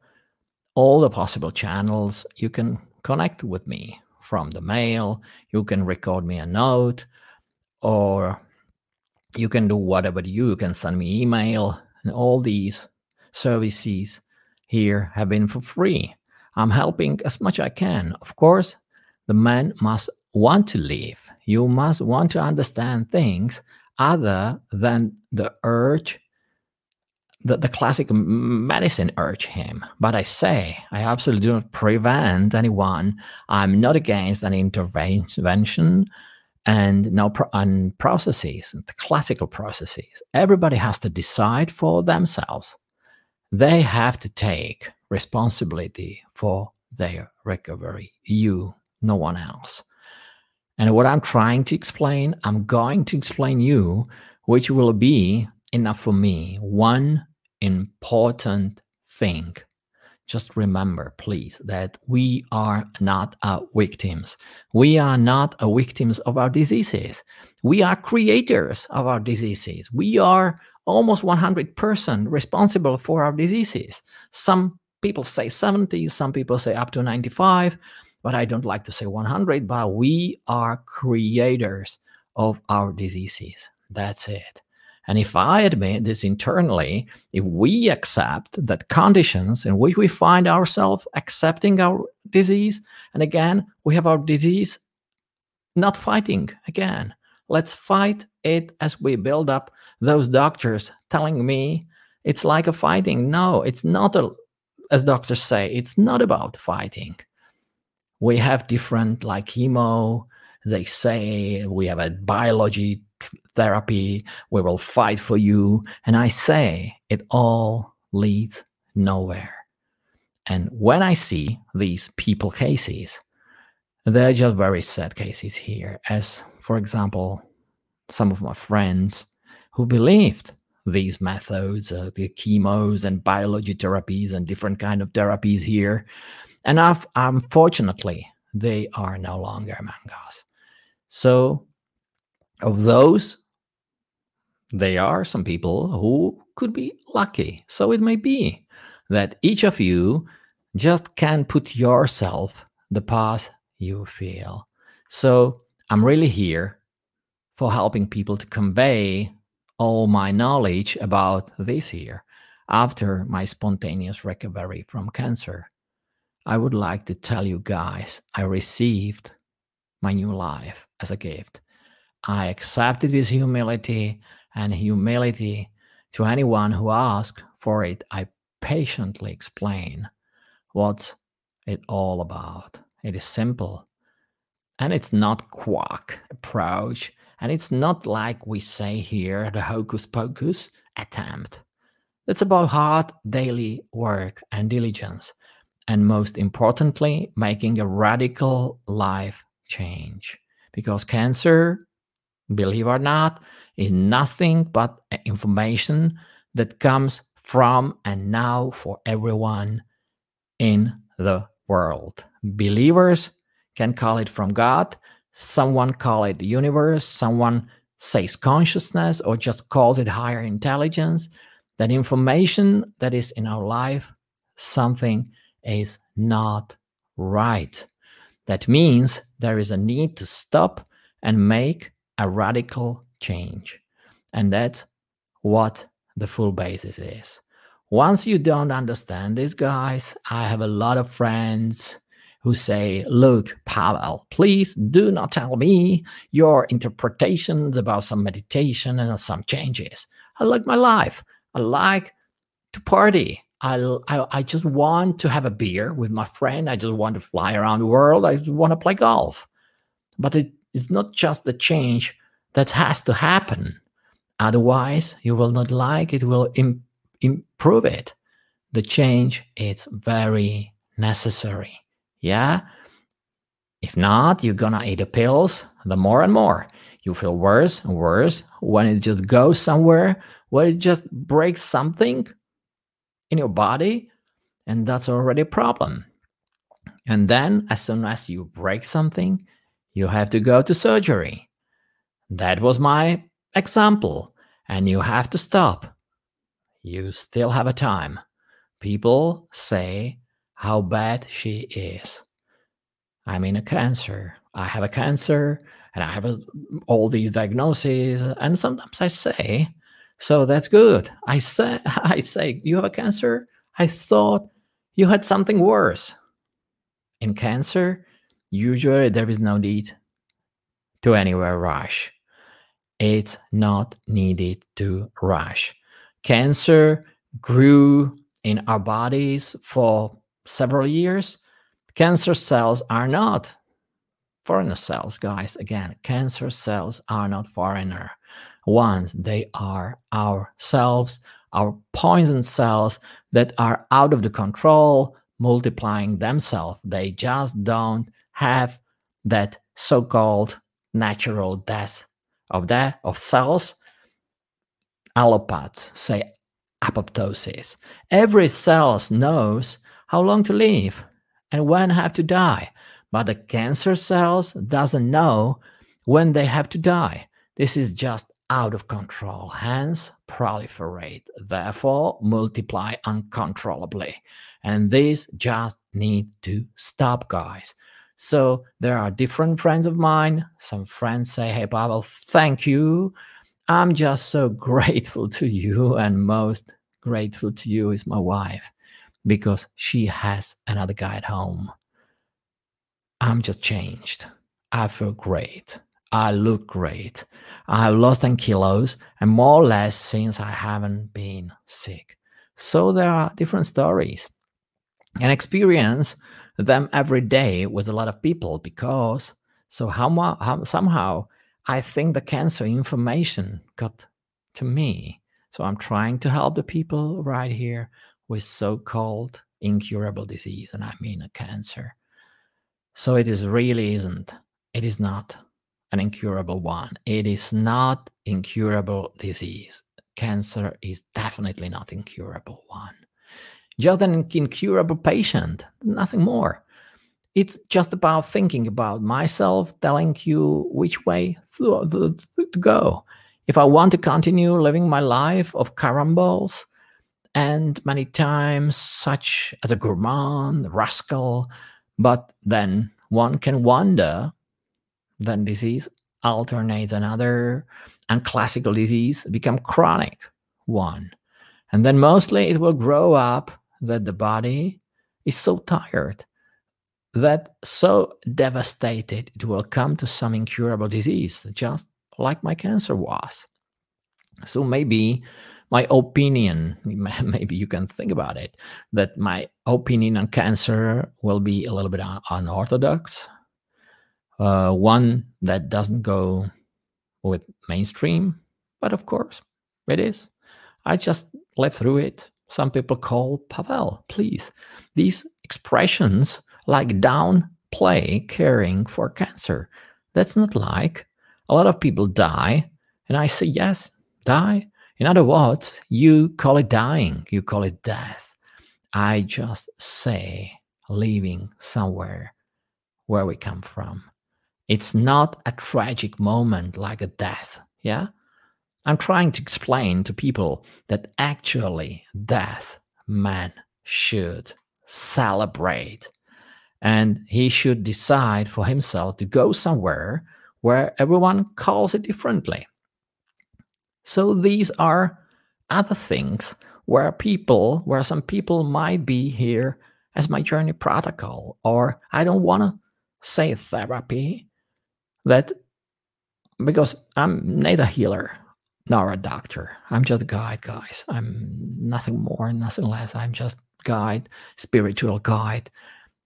all the possible channels you can connect with me. From the mail, you can record me a note, or you can do whatever you can send me email, and all these services here have been for free. I'm helping as much as I can. Of course, the man must want to live. You must want to understand things other than the urge, the classic medicine urge him. But I say, I absolutely do not prevent anyone. I'm not against an intervention and no and processes, the classical processes. Everybody has to decide for themselves. They have to take responsibility for their recovery. You, no one else. And what I'm trying to explain, I'm going to explain you, which will be enough for me. One important thing. Just remember, please, that we are not victims. We are not victims of our diseases. We are creators of our diseases. We are almost 100% responsible for our diseases. Some people say 70, some people say up to 95, but I don't like to say 100, but we are creators of our diseases. That's it. And if I admit this internally, if we accept that conditions in which we find ourselves accepting our disease, and again, we have our disease not fighting again. Let's fight it as we build up those doctors telling me it's like a fighting. No, it's not, as doctors say, it's not about fighting. We have different, like chemo, they say we have a biology therapy, we will fight for you. And I say it all leads nowhere. And when I see these people cases, they're just very sad cases here. As, for example, some of my friends who believed these methods, the chemos and biology therapies and different kind of therapies here. And unfortunately, they are no longer among us. So of those, there are some people who could be lucky. So it may be that each of you just can put yourself the path you feel. So I'm really here for helping people to convey all my knowledge about this here. after my spontaneous recovery from cancer, I would like to tell you guys I received my new life as a gift. I accepted with humility, and humility to anyone who asks for it, I patiently explain what it's all about. It is simple, and it's not quack approach, and it's not like we say here the hocus pocus attempt. It's about hard daily work and diligence, and most importantly, making a radical life change. Because cancer, believe or not, is nothing but information that comes from and now for everyone in the world. Believers can call it from God, someone call it universe, someone says consciousness or just calls it higher intelligence. That information that is in our life, something is not right. That means there is a need to stop and make a radical change. And that's what the full basis is. Once you don't understand this, guys, I have a lot of friends who say, look, Pavel, please do not tell me your interpretations about some meditation and some changes. I like my life. I like to party. I just want to have a beer with my friend. I just want to fly around the world. I just want to play golf. But it is not just the change that has to happen. Otherwise, you will not like it, will improve it. The change is very necessary. Yeah? If not, you're gonna eat the pills the more and more. You feel worse and worse when it just goes somewhere, when it just breaks something in your body, and that's already a problem. And then, as soon as you break something, you have to go to surgery. That was my example. And you have to stop. You still have a time. People say how bad she is. I'm in a cancer. I have a cancer, and I have all these diagnoses. And sometimes I say, so that's good. I say, you have a cancer? I thought you had something worse. In cancer, usually there is no need to anywhere rush. It's not needed to rush. Cancer grew in our bodies for several years. Cancer cells are not foreigner cells, guys. Again, cancer cells are not foreigner ones. They are our cells, our poison cells that are out of the control, multiplying themselves. They just don't have that so-called natural death of cells. Allopathic say apoptosis. Every cell knows how long to live and when have to die, but the cancer cells doesn't know when they have to die. This is just out of control, hence proliferate, therefore multiply uncontrollably. And this just need to stop, guys. So there are different friends of mine. Some friends say, hey, Pavel, thank you. I'm just so grateful to you, and most grateful to you is my wife, because she has another guy at home. I'm just changed. I feel great. I look great. I have lost 10 kilos, and more or less since I haven't been sick. So there are different stories, and experience them every day with a lot of people, because somehow I think the cancer information got to me. So I'm trying to help the people right here with so-called incurable disease, and I mean a cancer. So it is not an incurable one. It is not incurable disease. Cancer is definitely not incurable one. Just an incurable patient, nothing more. It's just about thinking about myself, telling you which way to go. If I want to continue living my life of caramboles, and many times such as a gourmand, rascal, but then one can wonder, then disease alternates another, and classical disease become chronic one. And then mostly it will grow up that the body is so tired, that so devastated, it will come to some incurable disease, just like my cancer was. So maybe my opinion, maybe you can think about it, that my opinion on cancer will be a little bit unorthodox, one that doesn't go with mainstream, but of course it is. I just lived through it. Some people call Pavel, please. These expressions like downplay caring for cancer. That's not like a lot of people die, and I say, yes, die. In other words, you call it dying, you call it death. I just say leaving somewhere where we come from. It's not a tragic moment like a death, yeah? I'm trying to explain to people that actually death man should celebrate, and he should decide for himself to go somewhere where everyone calls it differently. So these are other things where some people might be here as my journey protocol, or I don't want to say therapy, that because I'm neither a healer nor a doctor. I'm just a guide, guys. I'm nothing more, nothing less. I'm just guide, spiritual guide.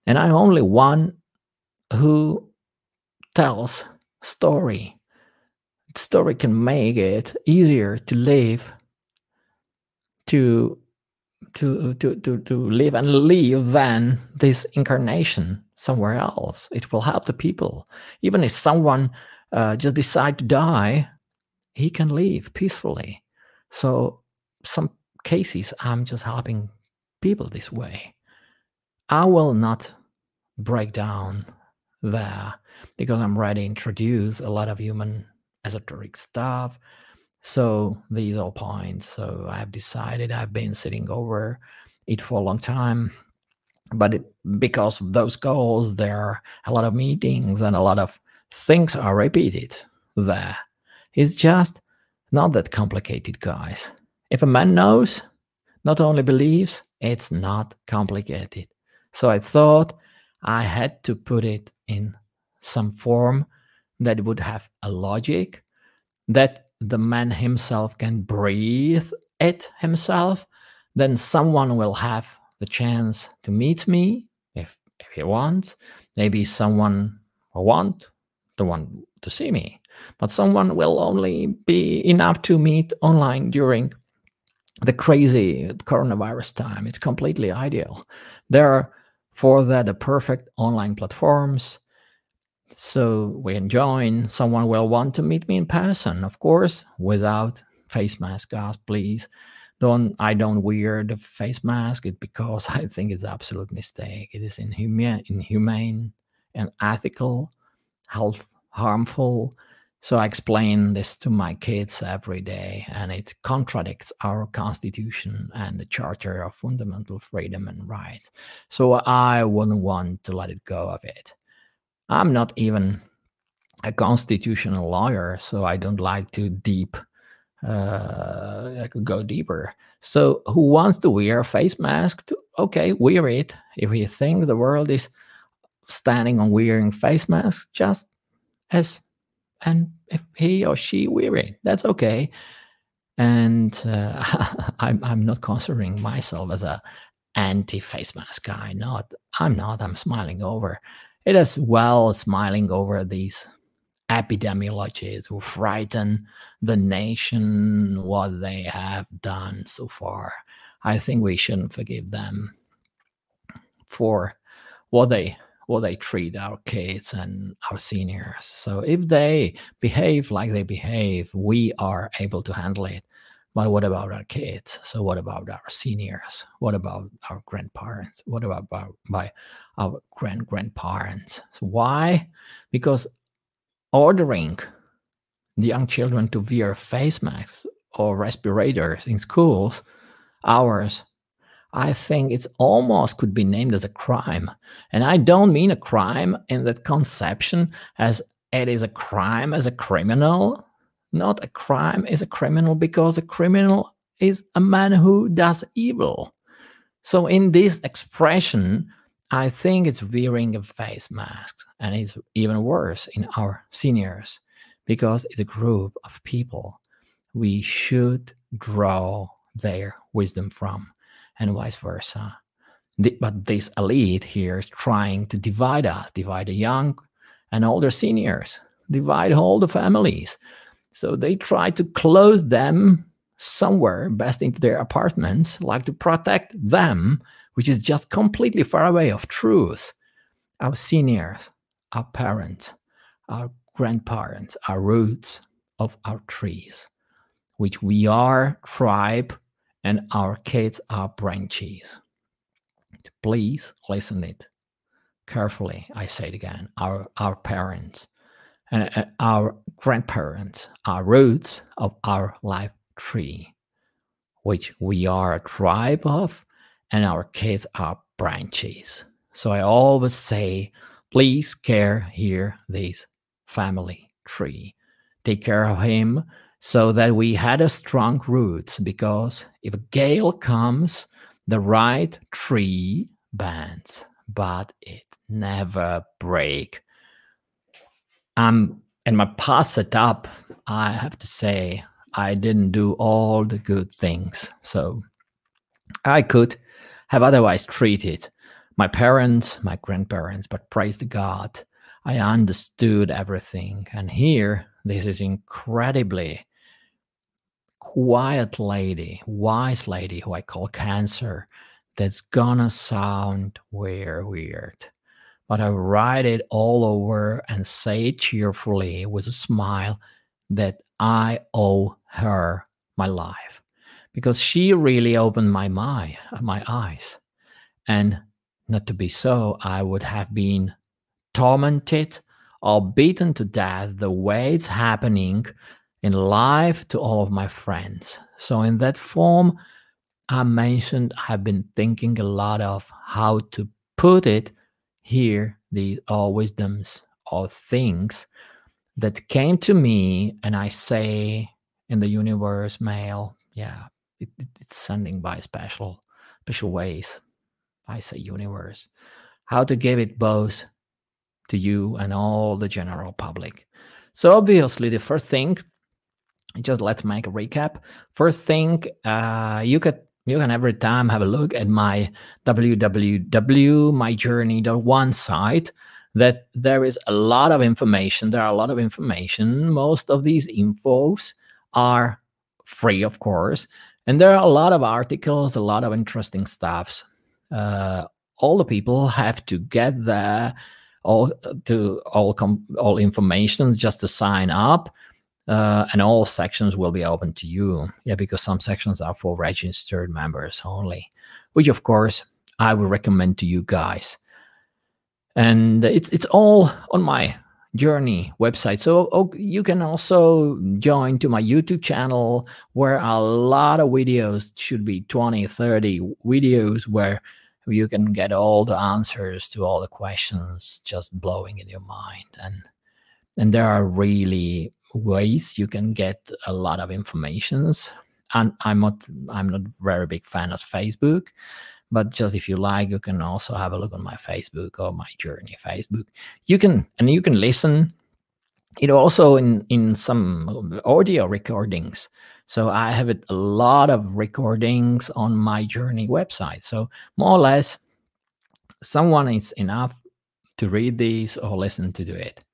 And I'm only one who tells story. Story can make it easier to live, to live and live than this incarnation somewhere else. It will help the people. Even if someone just decide to die, he can live peacefully. So some cases, I'm just helping people this way. I will not break down there because I'm ready to introduce a lot of human esoteric stuff. So these are points. So I've decided, I've been sitting over it for a long time. But because of those goals, there are a lot of meetings and a lot of things are repeated there. It's just not that complicated, guys. If a man knows, not only believes, it's not complicated. So I thought I had to put it in some form that would have a logic, that the man himself can breathe it himself. Then someone will have the chance to meet me if he wants. Maybe someone will want to see me, but someone will only be enough to meet online during the crazy coronavirus time. It's completely ideal. There are for that the perfect online platforms. So we can join. Someone will want to meet me in person, of course, without face mask, guys, please. I don't wear the face mask because I think it's an absolute mistake. It is inhumane and ethical, health harmful. So I explain this to my kids every day, and it contradicts our constitution and the Charter of Fundamental Freedom and Rights. So I wouldn't want to let it go of it. I'm not even a constitutional lawyer, so I don't like to go deeper. So who wants to wear a face mask? Okay, wear it. If you think the world is standing on wearing face masks, just and if he or she wear it, that's okay. And I'm not considering myself as a anti-face mask guy. I'm not. I'm smiling over it as well, smiling over these epidemiologists who frighten the nation, what they have done so far. I think we shouldn't forgive them for what they treat our kids and our seniors. So if they behave like they behave, we are able to handle it. But what about our kids? So what about our seniors? What about our grandparents? What about our grandparents? So why? Because ordering the young children to wear face masks or respirators in schools, ours, I think it's almost could be named as a crime. And I don't mean a crime in that conception as it is a crime as a criminal. Not a crime is a criminal, because a criminal is a man who does evil. So in this expression, I think it's wearing a face mask, and it's even worse in our seniors because it's a group of people we should draw their wisdom from, and vice versa. But this elite here is trying to divide us, divide the young and older seniors, divide all the families. So they try to close them somewhere, best into their apartments, like to protect them, which is just completely far away of truth. Our seniors, our parents, our grandparents, our roots of our trees, which we are tribe, and our kids are branches. Please listen it carefully. I say it again. Our parents and our grandparents are roots of our life tree, which we are a tribe of, and our kids are branches. So I always say, please care here this family tree. Take care of him so that we had a strong roots, because if a gale comes, the right tree bends, but it never break. In my past setup, I have to say I didn't do all the good things. So I could have otherwise treated my parents, my grandparents, but praise the God, I understood everything. And here, this is incredibly quiet lady, wise lady, who I call Cancer, that's gonna sound weird. But I write it all over and say it cheerfully with a smile that I owe her my life, because she really opened my eyes. And not to be so, I would have been tormented or beaten to death the way it's happening in life to all of my friends. So in that form, I mentioned I've been thinking a lot of how to put it here, these all wisdoms or things that came to me, and I say in the universe mail, it's sending by special ways. I say universe, how to give it both to you and all the general public. So obviously the first thing, just let's make a recap. First thing, you can every time have a look at my www.myjourney.one site, that there is a lot of information. There are a lot of information. Most of these infos are free, of course. And there are a lot of articles, a lot of interesting stuffs. All the people have to get there, all information just to sign up. And all sections will be open to you. Yeah, because some sections are for registered members only, which of course I would recommend to you guys. And it's all on my Journey website. So you can also join to my YouTube channel, where a lot of videos, should be 20, 30 videos, where you can get all the answers to all the questions just blowing in your mind. And there are really ways you can get a lot of informations. And I'm not very big fan of Facebook, but just if you like, you can also have a look on my Facebook or my Journey Facebook. You can listen. Also in some audio recordings. So I have a lot of recordings on my Journey website. So more or less, someone is enough to read these or listen to it.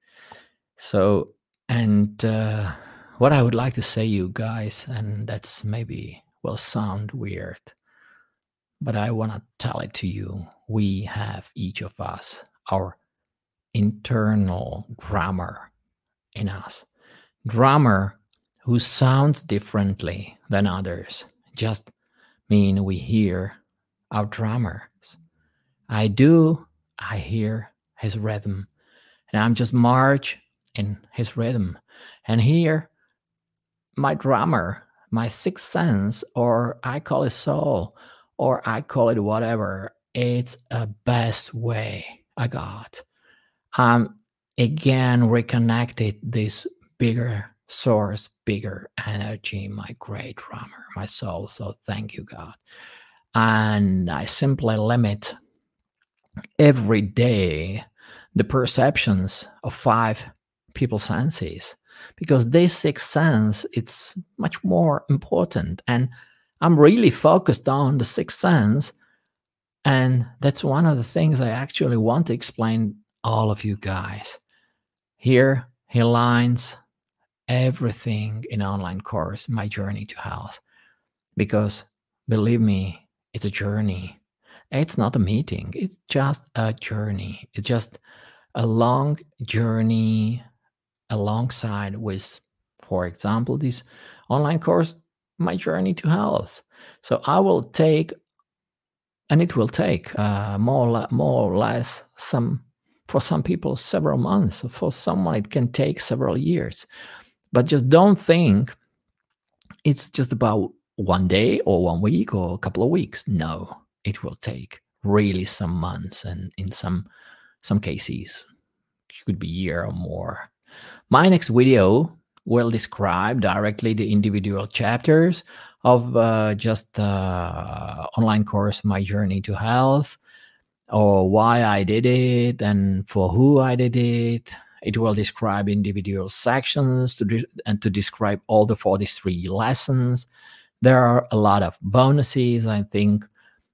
So, and what I would like to say, you guys, and that's maybe will sound weird, but I want to tell it to you. We have, each of us, our internal drummer in us. Drummer who sounds differently than others. Just mean we hear our drummers. I hear his rhythm. And I'm just march in his rhythm. And here, my drummer, my sixth sense, or I call it soul, or I call it whatever, it's a best way I got. I'm again reconnected this bigger source, bigger energy, my great drummer, my soul. So thank you, God. And I simply limit every day the perceptions of 5 people senses, because this sixth sense, it's much more important. And I'm really focused on the sixth sense. And that's one of the things I actually want to explain all of you guys. Here he lines everything in online course, My Journey to Health. Because believe me, it's a journey. It's not a meeting. It's just a journey. It's just a long journey alongside with, for example, this online course, My Journey to Health. So I will take, and it will take more or less for some people several months. For someone it can take several years. But just don't think it's just about one day or 1 week or a couple of weeks. No, it will take really some months, and in some cases it could be a year or more. My next video will describe directly the individual chapters of just online course My Journey to Health, or why I did it and for who I did it. It will describe individual sections and to describe all the 43 lessons. There are a lot of bonuses. I think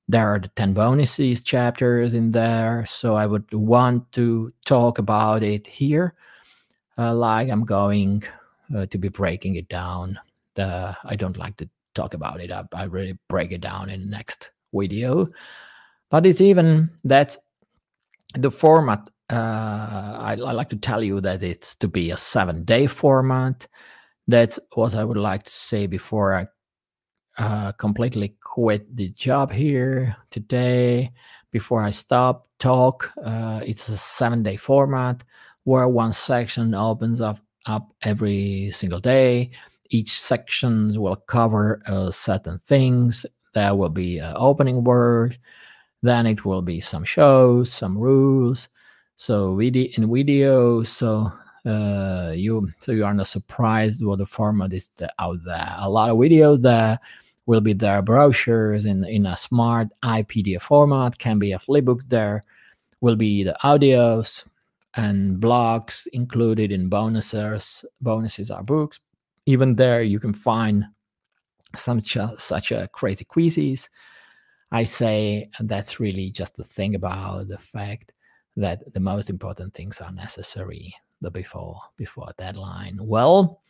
there are the 10 bonuses chapters in there. So I would want to talk about it here, like I'm going to be breaking it down. I don't like to talk about it. I really break it down in the next video. But it's even that the format, I like to tell you that it's to be a 7-day format. That's what I would like to say before I completely quit the job here today. Before I stop talk, it's a 7-day format where one section opens up every single day. Each section will cover certain things. There will be an opening word. Then it will be some shows, some rules. So in video, so you are not surprised what the format is out there. A lot of videos there will be there, brochures in a smart iPDF format, can be a flipbook. There will be the audios and blogs included in bonuses. Bonuses are books. Even there you can find such a crazy quizzes. I say that's really just the thing about the fact that the most important things are necessary before deadline. Well,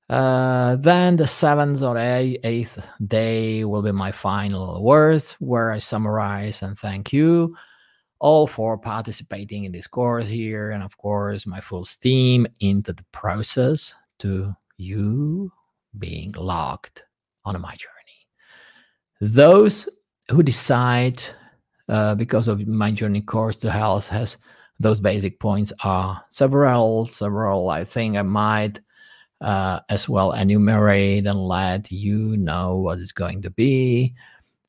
then the 7th or 8th day will be my final words, where I summarize and thank you all for participating in this course here, and of course my full steam into the process to you being logged on my journey. Those who decide, because of My Journey course to Health has those basic points, are several. I think I might as well enumerate and let you know what it's going to be.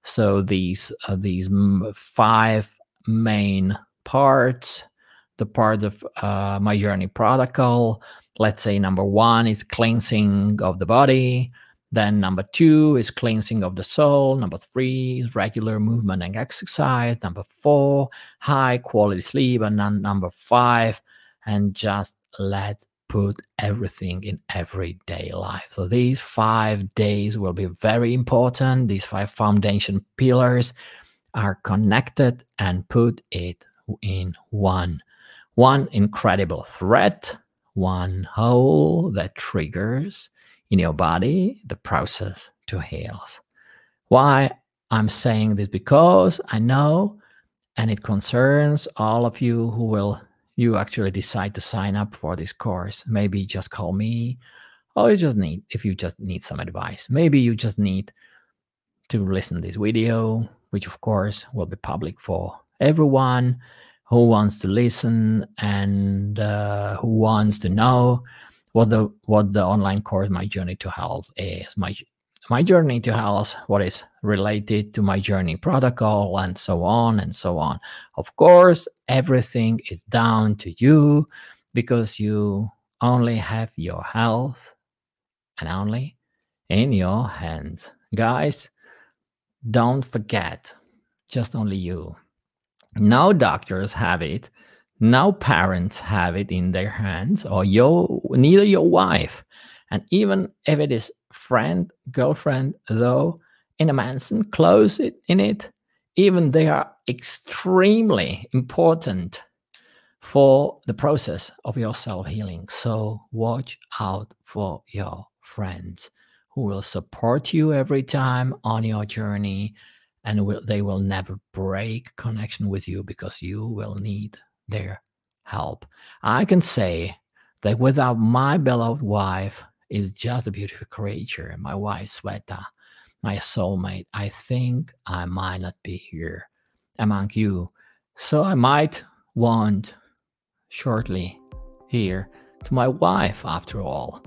So these 5 main parts, the parts of My Journey protocol. Let's say number 1 is cleansing of the body. Then number 2 is cleansing of the soul. Number 3 is regular movement and exercise. Number 4, high quality sleep. And then number 5, and just let's put everything in everyday life. So these 5 days will be very important. These 5 foundation pillars are connected and put it in one incredible thread, one hole that triggers in your body the process to heal. Why I'm saying this? Because I know, and it concerns all of you who will actually decide to sign up for this course. Maybe just call me, or if you just need some advice. Maybe you just need to listen to this video, which of course will be public for everyone who wants to listen and who wants to know what the online course My Journey to Health is. My Journey to Health, what is related to My Journey protocol, and so on and so on. Of course, everything is down to you, because you only have your health and only in your hands. Guys, don't forget, just only you. No doctors have it. No parents have it in their hands, or neither your wife. And even if it is friend, girlfriend, though, in a mansion, close it in it, even they are extremely important for the process of your self-healing. So watch out for your friends who will support you every time on your journey, and they will never break connection with you because you will need their help. I can say that without my beloved wife is just a beautiful creature, my wife Sweta, my soulmate, I think I might not be here among you. So I might want shortly here to my wife after all.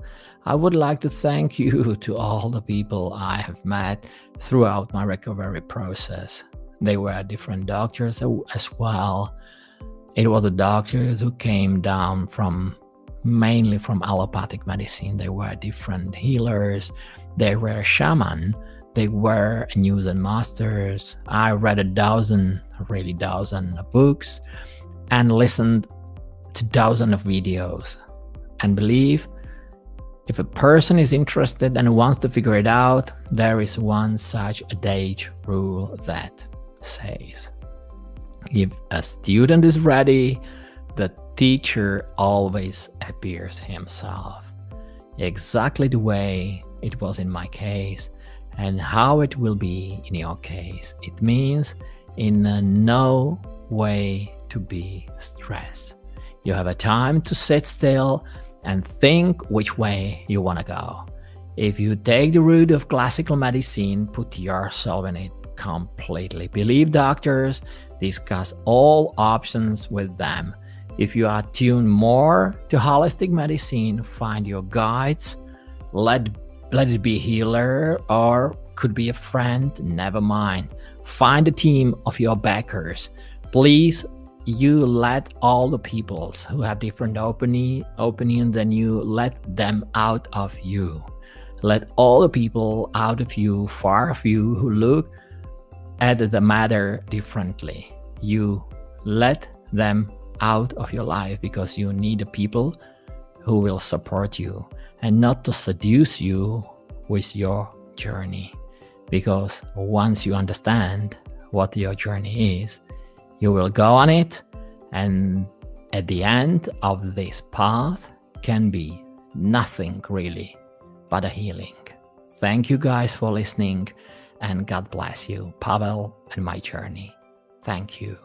I would like to thank you to all the people I have met throughout my recovery process. They were different doctors as well. It was the doctors who came down mainly from allopathic medicine. They were different healers. They were shaman. They were new Zen masters. I read a dozen books and listened to dozens of videos. And believe, if a person is interested and wants to figure it out, there is one such adage rule that says, if a student is ready, the teacher always appears himself. Exactly the way it was in my case and how it will be in your case. It means in no way to be stressed. You have a time to sit still and think which way you want to go. If you take the route of classical medicine, put yourself in it completely. Believe doctors, discuss all options with them. If you are tuned more to holistic medicine, find your guides. Let it be a healer or could be a friend, never mind. Find a team of your backers. Please, you let all the people who have different opinion than you, let them out of you. Let all the people out of you, far of you, who look at the matter differently. You let them out of your life because you need the people who will support you and not to seduce you with your journey. Because once you understand what your journey is, you will go on it, and at the end of this path can be nothing really but a healing. Thank you guys for listening, and God bless you. Pavel and my journey. Thank you.